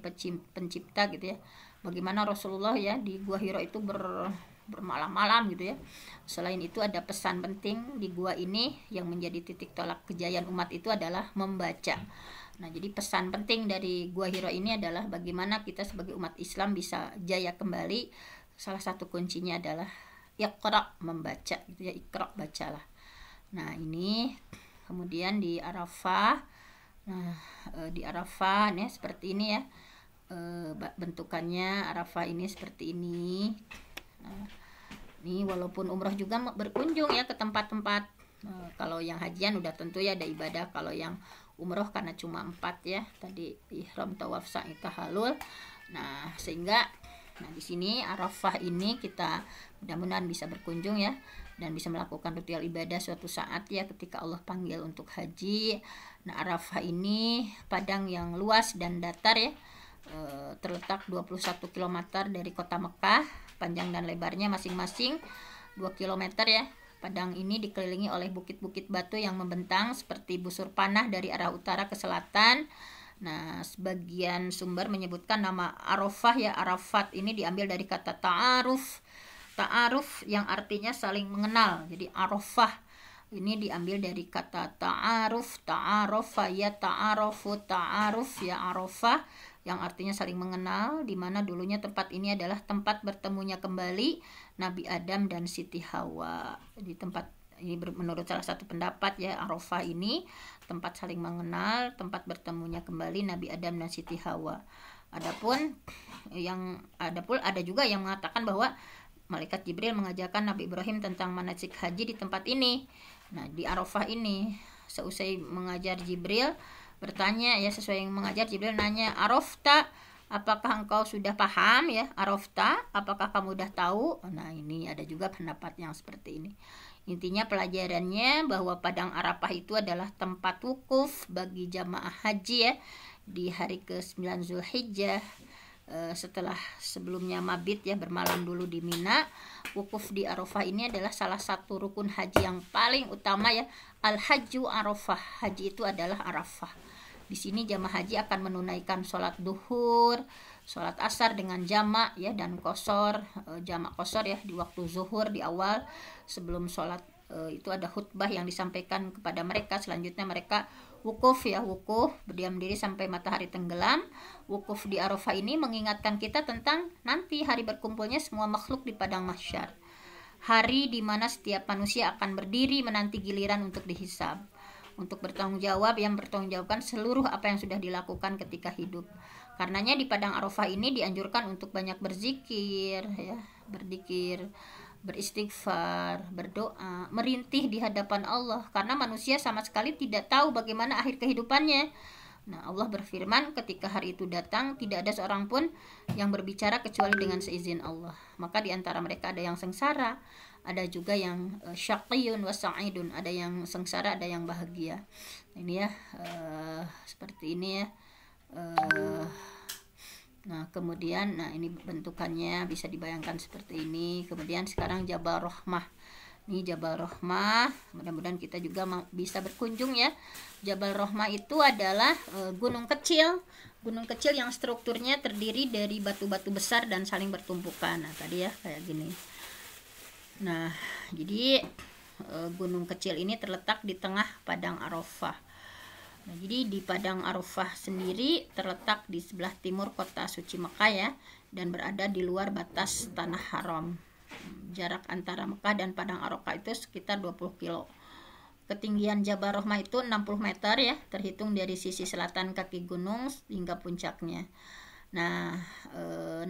Speaker 1: pencipta gitu ya. Bagaimana Rasulullah ya di Gua Hira itu bermalam-malam gitu ya. Selain itu ada pesan penting di gua ini yang menjadi titik tolak kejayaan umat itu adalah membaca. Nah, jadi pesan penting dari Gua Hira ini adalah bagaimana kita sebagai umat Islam bisa jaya kembali. Salah satu kuncinya adalah Iqra, membaca gitu ya. Iqra, bacalah. Nah, ini kemudian di Arafah. Nah, di Arafah nih seperti ini ya. Bentukannya Arafah ini seperti ini. Nah, ini walaupun umroh juga berkunjung ya ke tempat-tempat. Kalau yang hajian udah tentu ya ada ibadah. Kalau yang umroh karena cuma 4 ya. Tadi ihram, tawaf, sa'i, tahallul. Nah, sehingga di sini Arafah ini kita mudah-mudahan bisa berkunjung ya dan bisa melakukan ritual ibadah suatu saat ya ketika Allah panggil untuk haji. Nah, Arafah ini padang yang luas dan datar ya. Terletak 21 km dari kota Mekah, panjang dan lebarnya masing-masing 2 km ya. Padang ini dikelilingi oleh bukit-bukit batu yang membentang seperti busur panah dari arah utara ke selatan. Nah, sebagian sumber menyebutkan nama Arafah ya, Arafat ini diambil dari kata ta'aruf. Ta'aruf yang artinya saling mengenal. Jadi Arafah ini diambil dari kata ta'aruf, ta'arafa ya ta'arafu, ta'aruf ya Arafah yang artinya saling mengenal, di mana dulunya tempat ini adalah tempat bertemunya kembali Nabi Adam dan Siti Hawa. Di tempat ini menurut salah satu pendapat ya, Arafah ini tempat saling mengenal, tempat bertemunya kembali Nabi Adam dan Siti Hawa. Adapun ada juga yang mengatakan bahwa malaikat Jibril mengajarkan Nabi Ibrahim tentang manasik haji di tempat ini. Nah, di Arafah ini seusai mengajar Jibril bertanya ya, sesuai yang mengajar Jibril nanya, Arafta, apakah engkau sudah paham ya? Arafta, apakah kamu sudah tahu? Nah, ini ada juga pendapat yang seperti ini. Intinya pelajarannya bahwa padang Arafah itu adalah tempat wukuf bagi jamaah haji ya di hari ke-9 Zulhijjah. Setelah sebelumnya mabit ya, bermalam dulu di Mina. Wukuf di Arafah ini adalah salah satu rukun haji yang paling utama ya. Al-Hajju Arafah, haji itu adalah Arafah. Di sini jamaah haji akan menunaikan sholat duhur, sholat asar dengan jamak ya, dan kosor, jamak kosor ya di waktu zuhur di awal sebelum sholat. Itu ada khutbah yang disampaikan kepada mereka. Selanjutnya mereka wukuf ya, wukuf berdiam diri sampai matahari tenggelam. Wukuf di Arafah ini mengingatkan kita tentang nanti hari berkumpulnya semua makhluk di padang mahsyar, hari di mana setiap manusia akan berdiri menanti giliran untuk dihisab, untuk bertanggung jawab, yang bertanggung jawabkan seluruh apa yang sudah dilakukan ketika hidup. Karenanya di padang Arafah ini dianjurkan untuk banyak berzikir ya, berzikir, beristighfar, berdoa, merintih di hadapan Allah, karena manusia sama sekali tidak tahu bagaimana akhir kehidupannya. Nah, Allah berfirman ketika hari itu datang tidak ada seorang pun yang berbicara kecuali dengan seizin Allah. Maka di antara mereka ada yang sengsara, ada juga yang syaqiyun wa sa'idun, ada yang sengsara, ada yang bahagia. Ini ya seperti ini ya. Nah, kemudian ini bentukannya bisa dibayangkan seperti ini. Kemudian sekarang Jabal Rahmah. Ini Jabal Rahmah, mudah-mudahan kita juga bisa berkunjung ya. Jabal Rahmah itu adalah gunung kecil yang strukturnya terdiri dari batu-batu besar dan saling bertumpukan. Nah, tadi ya kayak gini. Nah, jadi gunung kecil ini terletak di tengah padang Arafah. Nah, jadi di padang Arafah sendiri terletak di sebelah timur kota suci Mekah ya, dan berada di luar batas tanah haram. Jarak antara Mekah dan padang Arafah itu sekitar 20 kilo. Ketinggian Jabal Rahmah itu 60 meter ya, terhitung dari sisi selatan kaki gunung hingga puncaknya. Nah,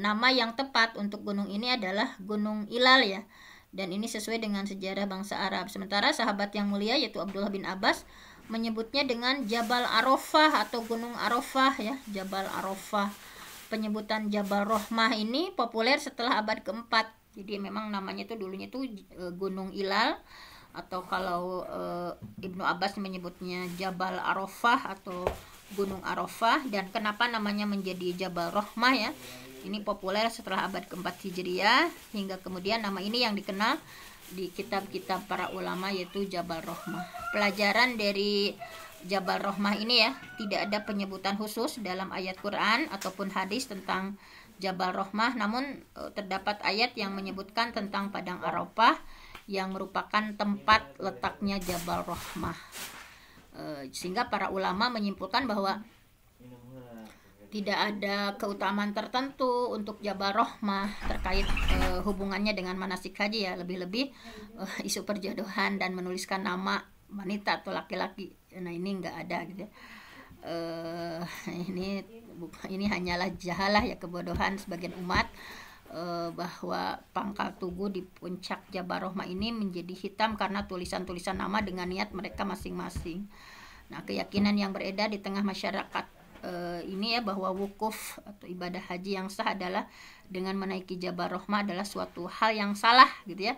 Speaker 1: nama yang tepat untuk gunung ini adalah Gunung Ilal ya. Dan ini sesuai dengan sejarah bangsa Arab. Sementara sahabat yang mulia yaitu Abdullah bin Abbas menyebutnya dengan Jabal Arafah atau Gunung Arafah ya, Jabal Arafah. Penyebutan Jabal Rahmah ini populer setelah abad keempat. Jadi memang namanya itu dulunya itu Gunung Ilal, atau kalau Ibnu Abbas menyebutnya Jabal Arafah atau Gunung Arafah. Dan kenapa namanya menjadi Jabal Rahmah ya? Ini populer setelah abad keempat Hijriah, hingga kemudian nama ini yang dikenal di kitab-kitab para ulama yaitu Jabal Rahmah. Pelajaran dari Jabal Rahmah ini ya, tidak ada penyebutan khusus dalam ayat Quran ataupun hadis tentang Jabal Rahmah, namun terdapat ayat yang menyebutkan tentang Padang Arafah yang merupakan tempat letaknya Jabal Rahmah. Sehingga para ulama menyimpulkan bahwa tidak ada keutamaan tertentu untuk Jabal Rahmah terkait hubungannya dengan manasik haji ya, lebih-lebih isu perjodohan dan menuliskan nama wanita atau laki-laki. Nah ini nggak ada gitu ya. Ini hanyalah jahalah ya, kebodohan sebagian umat bahwa pangkal tugu di puncak Jabal Rahmah ini menjadi hitam karena tulisan-tulisan nama dengan niat mereka masing-masing. Nah keyakinan yang beredar di tengah masyarakat ini ya, bahwa wukuf atau ibadah haji yang sah adalah dengan menaiki Jabal Rahmah adalah suatu hal yang salah gitu ya.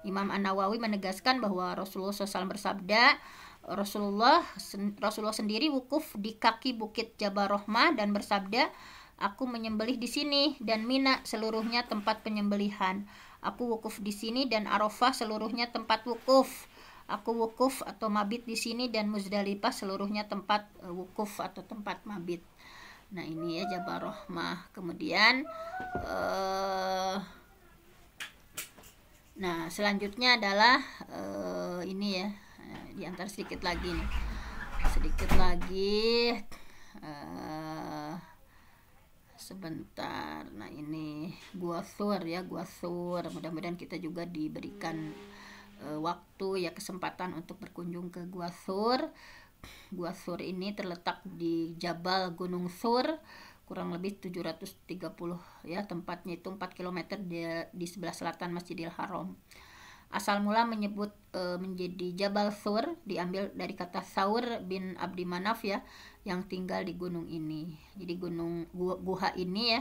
Speaker 1: Imam An-Nawawi menegaskan bahwa Rasulullah SAW bersabda, Rasulullah sendiri wukuf di kaki bukit Jabal Rahmah dan bersabda, aku menyembelih di sini dan Mina seluruhnya tempat penyembelihan. Aku wukuf di sini dan Arafah seluruhnya tempat wukuf. Aku wukuf atau mabit di sini dan Muzdalifah seluruhnya tempat wukuf atau tempat mabit. Nah ini ya Jabal Rahmah. Kemudian nah selanjutnya adalah ini ya, diantar sedikit lagi nih, sebentar. Nah ini Gua Thur ya, Gua Thur. Mudah-mudahan kita juga diberikan waktu ya, kesempatan untuk berkunjung ke Gua Thur. Gua Thur ini terletak di Jabal Gunung Thur, kurang lebih 730 ya, tempatnya itu 4 km di sebelah selatan Masjidil Haram. Asal mula menyebut menjadi Jabal Thur diambil dari kata Thawr bin Abdi Manaf ya, yang tinggal di gunung ini. Jadi guha ini ya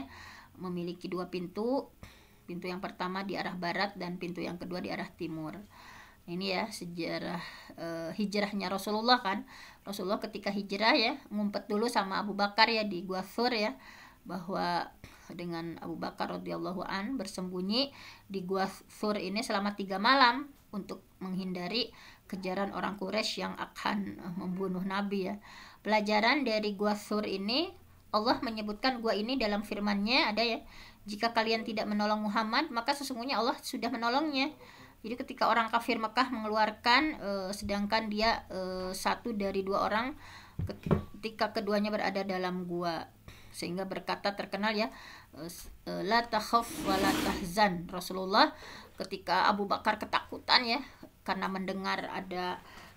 Speaker 1: memiliki 2 pintu. Pintu yang pertama di arah barat dan pintu yang kedua di arah timur. Ini ya sejarah hijrahnya Rasulullah kan. Rasulullah ketika hijrah ya ngumpet dulu sama Abu Bakar ya di Gua Thur ya, bahwa dengan Abu Bakar radhiyallahu an bersembunyi di Gua Thur ini selama 3 malam untuk menghindari kejaran orang Quraisy yang akan membunuh Nabi ya. Pelajaran dari Gua Thur ini, Allah menyebutkan gua ini dalam firman-Nya ada ya, jika kalian tidak menolong Muhammad maka sesungguhnya Allah sudah menolongnya. Jadi ketika orang kafir Mekah mengeluarkan sedangkan dia satu dari 2 orang, ketika keduanya berada dalam gua, sehingga berkata terkenal ya, la takhaf wa la tahzan. Rasulullah ketika Abu Bakar ketakutan ya karena mendengar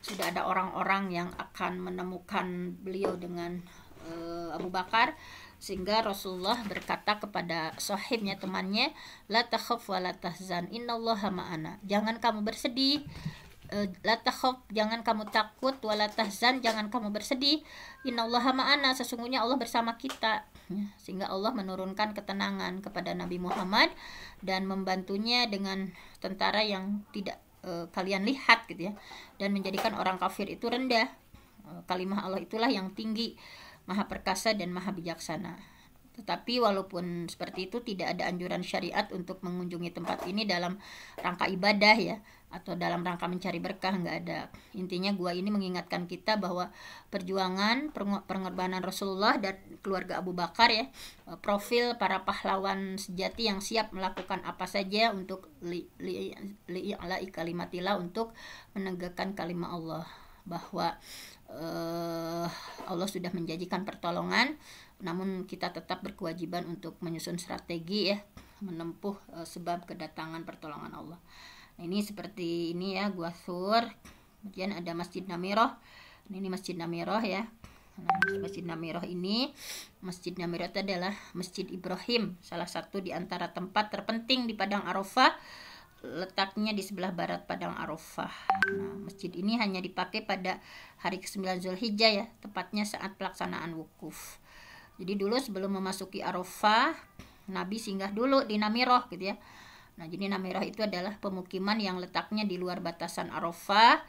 Speaker 1: sudah ada orang-orang yang akan menemukan beliau dengan Abu Bakar, sehingga Rasulullah berkata kepada sahibnya, temannya, la takhaf wa la tahzan innallaha ma'ana. Jangan kamu bersedih, la takhaf, jangan kamu takut, wa la tahzan, jangan kamu bersedih, innallaha ma'ana, sesungguhnya Allah bersama kita. Sehingga Allah menurunkan ketenangan kepada Nabi Muhammad dan membantunya dengan tentara yang tidak kalian lihat gitu ya, dan menjadikan orang kafir itu rendah. Kalimah Allah itulah yang tinggi, maha perkasa dan maha bijaksana. Tetapi walaupun seperti itu, tidak ada anjuran syariat untuk mengunjungi tempat ini dalam rangka ibadah ya, atau dalam rangka mencari berkah, nggak ada. Intinya gua ini mengingatkan kita bahwa perjuangan pengorbanan Rasulullah dan keluarga Abu Bakar ya, profil para pahlawan sejati yang siap melakukan apa saja untuk li'la'i kalimatillah, untuk menegakkan kalimat Allah, bahwa Allah sudah menjanjikan pertolongan, namun kita tetap berkewajiban untuk menyusun strategi ya, menempuh sebab kedatangan pertolongan Allah. Nah, ini seperti ini ya Gua Thur. Kemudian ada Masjid Namirah. Ini Masjid Namirah ya. Nah, Masjid Namirah ini, Masjid Namirah itu adalah Masjid Ibrahim, salah satu di antara tempat terpenting di Padang Arafah. Letaknya di sebelah barat Padang Arafah. Nah, masjid ini hanya dipakai pada hari ke-9 Zulhijjah ya, tepatnya saat pelaksanaan wukuf. Jadi dulu sebelum memasuki Arafah, Nabi singgah dulu di Namirah gitu ya. Nah, jadi Namirah itu adalah pemukiman yang letaknya di luar batasan Arafah,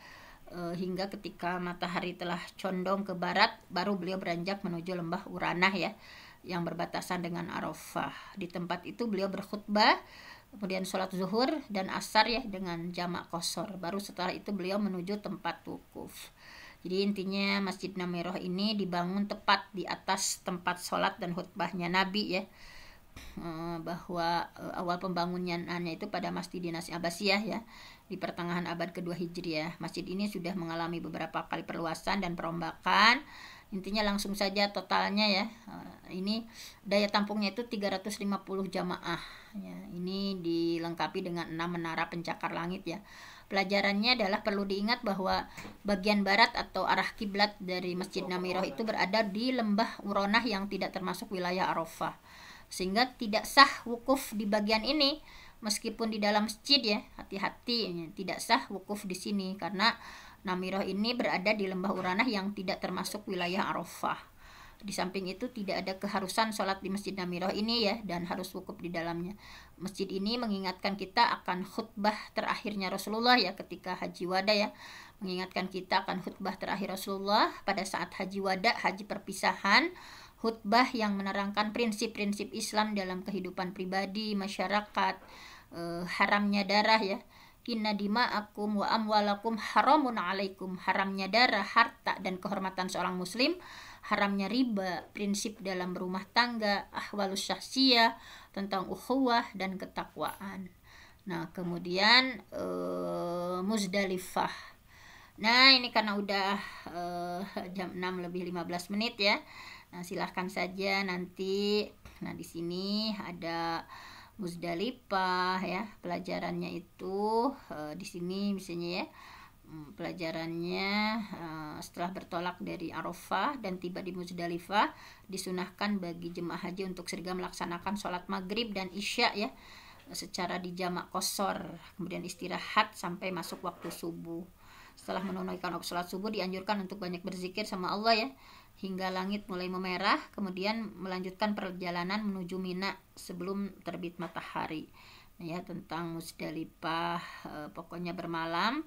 Speaker 1: hingga ketika matahari telah condong ke barat, baru beliau beranjak menuju lembah Uranah ya, yang berbatasan dengan Arafah. Di tempat itu beliau berkhutbah, kemudian sholat zuhur dan asar ya dengan jamak qashar. Baru setelah itu beliau menuju tempat wukuf.
Speaker 2: Jadi intinya Masjid Namiroh ini dibangun tepat di atas tempat sholat dan khutbahnya Nabi ya, bahwa awal pembangunannya itu pada Masjid Dinasti Abbasiyah ya, di pertengahan abad kedua Hijriah. Masjid ini sudah mengalami beberapa kali perluasan dan perombakan. Intinya langsung saja totalnya ya, ini daya tampungnya itu 350 jamaah ya. Ini dilengkapi dengan 6 menara pencakar langit ya. Pelajarannya adalah perlu diingat bahwa bagian barat atau arah kiblat dari Masjid Namiroh itu berada di lembah Uronah yang tidak termasuk wilayah Arafah, sehingga tidak sah wukuf di bagian ini. Meskipun di dalam masjid ya, hati-hati, tidak sah wukuf di sini karena Namiroh ini berada di lembah Uranah yang tidak termasuk wilayah Arafah. Di samping itu tidak ada keharusan sholat di Masjid Namiroh ini ya, dan harus wukuf di dalamnya. Masjid ini mengingatkan kita akan khutbah terakhirnya Rasulullah ya ketika Haji Wada ya, mengingatkan kita akan khutbah terakhir Rasulullah pada saat Haji Wada, haji perpisahan, khutbah yang menerangkan prinsip-prinsip Islam dalam kehidupan pribadi, masyarakat, haramnya darah ya. Inna dima'akum wa amwalakum haramun alaikum, haramnya darah, harta dan kehormatan seorang muslim, haramnya riba, prinsip dalam berumah tangga, ahwalus syahsiyah, tentang ukhuwah dan ketakwaan. Nah kemudian Muzdalifah. Nah ini karena udah jam 6 lebih 15 menit ya. Nah silahkan saja nanti. Nah di sini ada Muzdalifah ya, pelajarannya itu di sini misalnya ya, pelajarannya setelah bertolak dari Arafah dan tiba di Muzdalifah, disunahkan bagi jemaah haji untuk segera melaksanakan sholat maghrib dan isya ya secara dijamak qashar, kemudian istirahat sampai masuk waktu subuh. Setelah menunaikan waktu sholat subuh dianjurkan untuk banyak berzikir sama Allah ya hingga langit mulai memerah, kemudian melanjutkan perjalanan menuju Mina sebelum terbit matahari. Nah, ya tentang Muzdalifah, pokoknya bermalam,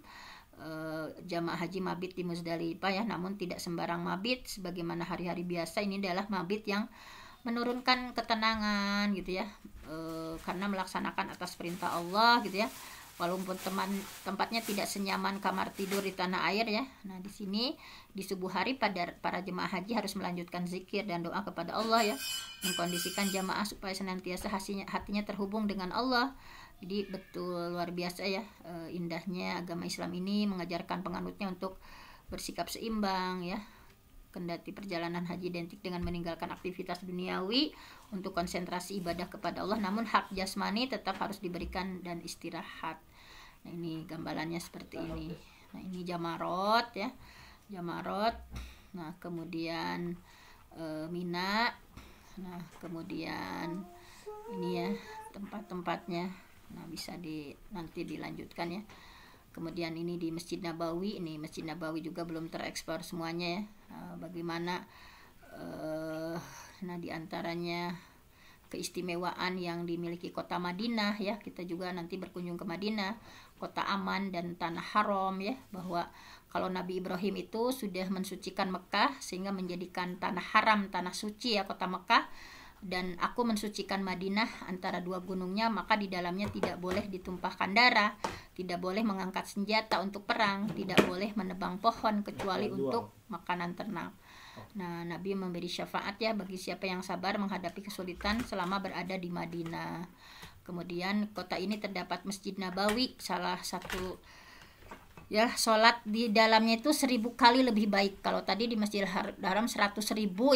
Speaker 2: jamaah haji mabit di Muzdalifah ya, namun tidak sembarang mabit sebagaimana hari-hari biasa. Ini adalah mabit yang menurunkan ketenangan gitu ya, karena melaksanakan atas perintah Allah gitu ya. Walaupun tempatnya tidak senyaman kamar tidur di tanah air ya. Nah di sini di subuh hari para jemaah haji harus melanjutkan zikir dan doa kepada Allah ya, mengkondisikan jamaah supaya senantiasa hatinya terhubung dengan Allah. Jadi betul luar biasa ya, indahnya agama Islam ini mengajarkan penganutnya untuk bersikap seimbang ya. Kendati perjalanan haji identik dengan meninggalkan aktivitas duniawi untuk konsentrasi ibadah kepada Allah, namun hak jasmani tetap harus diberikan dan istirahat. Nah ini gambarannya seperti ini. Nah ini Jamarot ya, Jamarot. Nah kemudian Mina. Nah kemudian ini ya tempat-tempatnya. Nah bisa nanti dilanjutkan ya. Kemudian ini di Masjid Nabawi, ini Masjid Nabawi juga belum tereksplor semuanya ya. Bagaimana nah diantaranya keistimewaan yang dimiliki kota Madinah ya, kita juga nanti berkunjung ke Madinah, kota aman dan tanah haram ya, bahwa kalau Nabi Ibrahim itu sudah mensucikan Mekah sehingga menjadikan tanah haram, tanah suci ya kota Mekah, dan aku mensucikan Madinah antara dua gunungnya, maka di dalamnya tidak boleh ditumpahkan darah, tidak boleh mengangkat senjata untuk perang, tidak boleh menebang pohon kecuali untuk makanan ternak. Nah Nabi memberi syafaat ya bagi siapa yang sabar menghadapi kesulitan selama berada di Madinah. Kemudian kota ini terdapat Masjid Nabawi, salah satu ya, sholat di dalamnya itu 1000 kali lebih baik. Kalau tadi di Masjidil Haram 100.000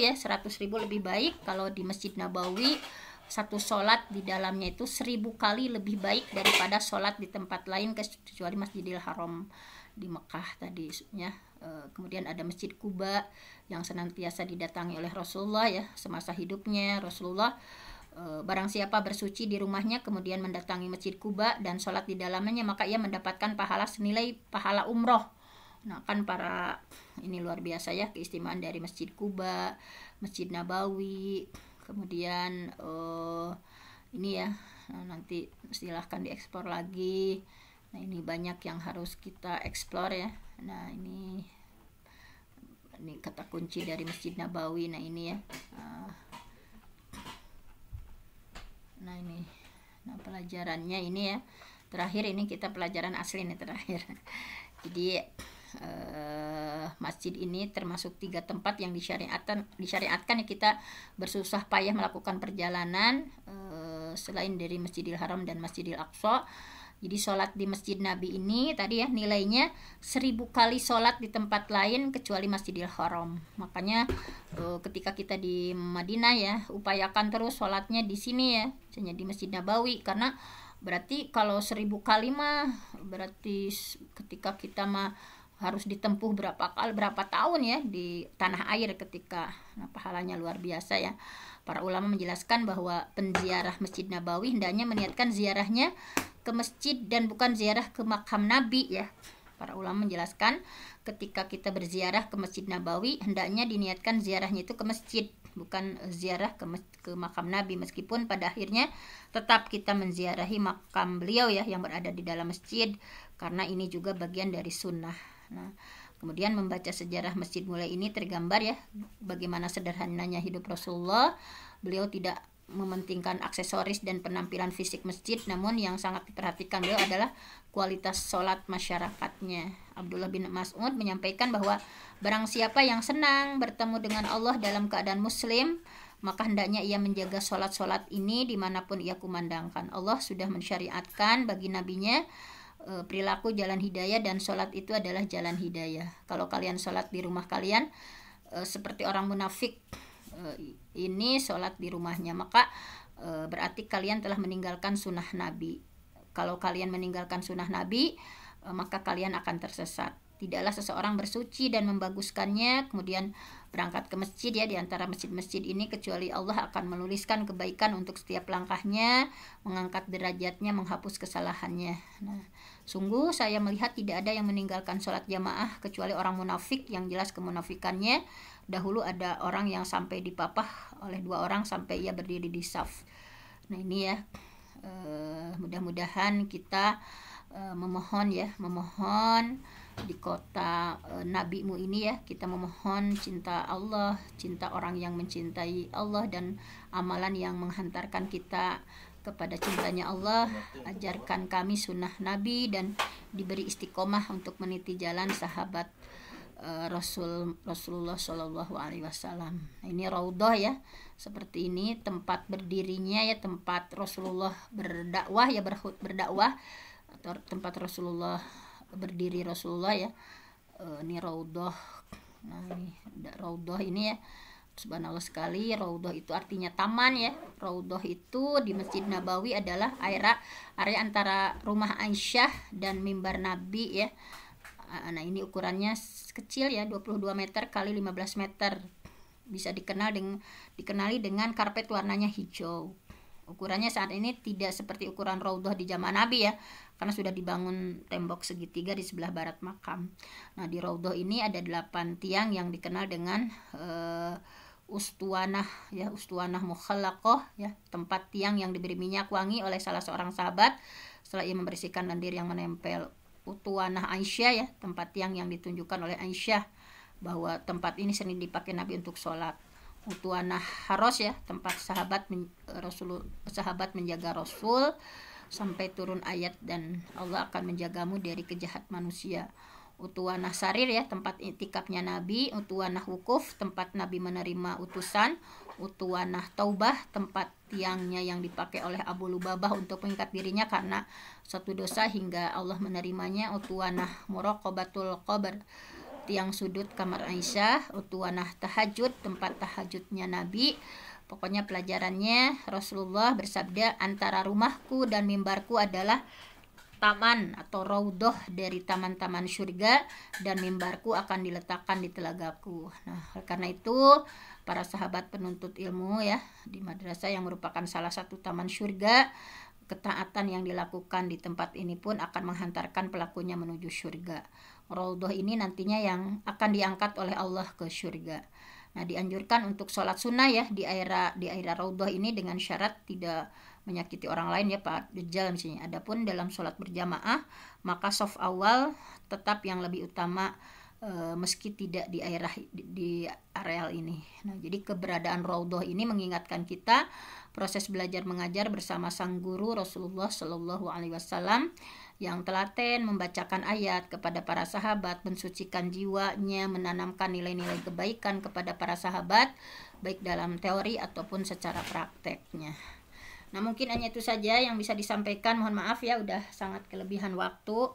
Speaker 2: ya, 100.000 lebih baik. Kalau di Masjid Nabawi satu sholat di dalamnya itu 1000 kali lebih baik daripada sholat di tempat lain kecuali Masjidil Haram di Mekah tadi ya. Kemudian ada Masjid Quba yang senantiasa didatangi oleh Rasulullah ya semasa hidupnya. Rasulullah barang siapa bersuci di rumahnya kemudian mendatangi Masjid Quba dan sholat di dalamnya, maka ia mendapatkan pahala senilai pahala umroh. Nah kan para ini luar biasa ya keistimewaan dari Masjid Quba, Masjid Nabawi. Kemudian ini ya, nanti silahkan dieksplor lagi. Nah ini banyak yang harus kita eksplor ya. Nah ini kata kunci dari Masjid Nabawi. Nah ini ya, nah ini, nah pelajarannya ini ya, terakhir ini kita pelajaran asli nih terakhir. Jadi masjid ini termasuk 3 tempat yang disyariatkan ya kita bersusah payah melakukan perjalanan selain dari Masjidil Haram dan Masjidil Aqsa. Jadi sholat di Masjid Nabi ini tadi ya nilainya 1000 kali sholat di tempat lain kecuali Masjidil Haram. Makanya ketika kita di Madinah ya upayakan terus sholatnya di sini ya, misalnya di Masjid Nabawi, karena berarti kalau 1000 kali mah berarti ketika kita mah harus ditempuh berapa tahun ya di tanah air ketika pahalanya luar biasa ya. Para ulama menjelaskan bahwa penziarah Masjid Nabawi hendaknya meniatkan ziarahnya ke masjid dan bukan ziarah ke makam Nabi ya. Para ulama menjelaskan ketika kita berziarah ke Masjid Nabawi hendaknya diniatkan ziarahnya itu ke masjid, bukan ziarah ke makam Nabi, meskipun pada akhirnya tetap kita menziarahi makam beliau ya yang berada di dalam masjid, karena ini juga bagian dari sunnah. Nah, kemudian membaca sejarah Masjid Mulai ini tergambar ya bagaimana sederhananya hidup Rasulullah. Beliau tidak mementingkan aksesoris dan penampilan fisik masjid, namun yang sangat diperhatikan beliau adalah kualitas sholat masyarakatnya. Abdullah bin Mas'ud menyampaikan bahwa barang siapa yang senang bertemu dengan Allah dalam keadaan muslim, maka hendaknya ia menjaga sholat-sholat ini dimanapun ia kumandangkan. Allah sudah mensyariatkan bagi nabinya perilaku jalan hidayah, dan sholat itu adalah jalan hidayah. Kalau kalian sholat di rumah kalian seperti orang munafik ini sholat di rumahnya, maka berarti kalian telah meninggalkan sunnah Nabi. Kalau kalian meninggalkan sunnah Nabi, maka kalian akan tersesat. Tidaklah seseorang bersuci dan membaguskannya kemudian berangkat ke masjid ya, di antara masjid-masjid ini, kecuali Allah akan menuliskan kebaikan untuk setiap langkahnya, mengangkat derajatnya, menghapus kesalahannya. Nah, sungguh saya melihat tidak ada yang meninggalkan sholat jamaah kecuali orang munafik yang jelas kemunafikannya. Dahulu ada orang yang sampai dipapah oleh 2 orang sampai ia berdiri di saf. Nah ini ya, mudah-mudahan kita memohon di kota nabimu ini ya, kita memohon cinta Allah, cinta orang yang mencintai Allah, dan amalan yang menghantarkan kita kepada cintanya Allah. Ajarkan kami sunnah Nabi dan diberi istiqomah untuk meniti jalan sahabat Rasulullah Shallallahu Alaihi Wasallam. Ini raudhah ya, seperti ini tempat berdirinya ya, tempat Rasulullah berdakwah ya, berdakwah, atau tempat Rasulullah berdiri Rasulullah ya. Ini raudhah. Nah ini raudhah ini ya, subhanallah sekali. Raudhah itu artinya taman ya. Raudhah itu di Masjid Nabawi adalah area antara rumah Aisyah dan mimbar Nabi ya. Nah ini ukurannya kecil ya, 22 meter kali 15 meter. Bisa dikenali dengan karpet warnanya hijau. Ukurannya saat ini tidak seperti ukuran raudhah di zaman Nabi ya, karena sudah dibangun tembok segitiga di sebelah barat makam. Nah di raudhah ini ada 8 tiang yang dikenal dengan ustuanah ya, ustuanah mukhallaqah ya, tempat tiang yang diberi minyak wangi oleh salah seorang sahabat setelah ia membersihkan lendir yang menempel. Utuanah Aisyah ya, tempat tiang yang ditunjukkan oleh Aisyah bahwa tempat ini sering dipakai Nabi untuk sholat. Utuanah Haros ya, tempat sahabat menjaga Rasul sampai turun ayat dan Allah akan menjagamu dari kejahat manusia. Utuanah Sarir ya, tempat itikafnya Nabi. Utuanah Wukuf, tempat Nabi menerima utusan. Utuanah Taubah, tempat tiangnya yang dipakai oleh Abu Lubabah untuk mengikat dirinya karena satu dosa hingga Allah menerimanya. Utuanah Muraqabatul Qabr, tiang sudut kamar Aisyah. Utuanah Tahajud, tempat tahajudnya Nabi. Pokoknya pelajarannya Rasulullah bersabda, antara rumahku dan mimbarku adalah taman atau raudhah dari taman-taman surga, dan mimbarku akan diletakkan di telagaku. Nah, karena itu para sahabat penuntut ilmu ya di madrasah yang merupakan salah satu taman surga, ketaatan yang dilakukan di tempat ini pun akan menghantarkan pelakunya menuju surga. Raudhah ini nantinya yang akan diangkat oleh Allah ke surga. Nah, dianjurkan untuk sholat sunnah ya di area raudhah ini dengan syarat tidak menyakiti orang lain ya Pak Dajjal misalnya. Adapun dalam sholat berjamaah maka shaf awal tetap yang lebih utama meski tidak di areal ini. Nah, jadi keberadaan raudhah ini mengingatkan kita proses belajar mengajar bersama sang guru Rasulullah Shallallahu Alaihi Wasallam yang telaten membacakan ayat kepada para sahabat, mensucikan jiwanya, menanamkan nilai-nilai kebaikan kepada para sahabat, baik dalam teori ataupun secara prakteknya. Nah, mungkin hanya itu saja yang bisa disampaikan. Mohon maaf ya, udah sangat kelebihan waktu.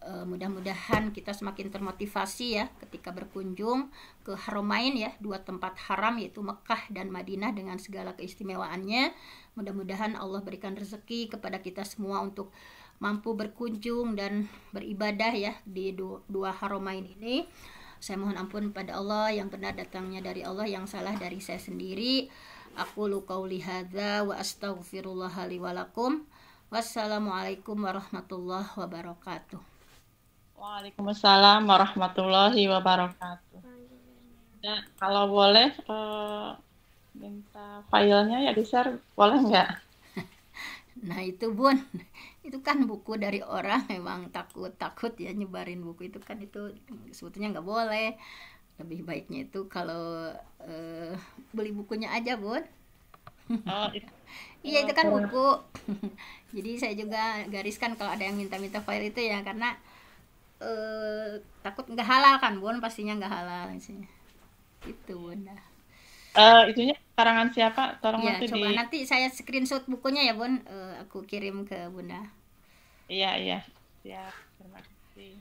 Speaker 2: Mudah-mudahan kita semakin termotivasi ya ketika berkunjung ke Haramain ya, dua tempat haram yaitu Mekah dan Madinah dengan segala keistimewaannya. Mudah-mudahan Allah berikan rezeki kepada kita semua untuk mampu berkunjung dan beribadah ya di dua Haramain ini. Saya mohon ampun pada Allah, yang benar datangnya dari Allah, yang salah dari saya sendiri. Aqulu qauli hadza wa astaghfirullah li wa lakum. Wassalamualaikum warahmatullahi wabarakatuh.
Speaker 3: Waalaikumsalam warahmatullahi wabarakatuh. Ya, kalau boleh minta filenya ya di-share, boleh nggak?
Speaker 2: Nah itu Bun, itu kan buku dari orang memang takut ya nyebarin buku itu kan, itu sebetulnya nggak boleh. Lebih baiknya itu kalau beli bukunya aja Bun.
Speaker 3: Oh,
Speaker 2: Iya itu kan buku. Jadi saya juga gariskan kalau ada yang minta-minta file itu ya, karena takut nggak halal kan Bun, pastinya nggak halal isinya. Itu Bunda.
Speaker 3: Itunya karangan siapa? Tolong
Speaker 2: Ya
Speaker 3: nanti
Speaker 2: coba nanti saya screenshot bukunya ya Bun, aku kirim ke Bunda.
Speaker 3: Iya, siap. Terima kasih.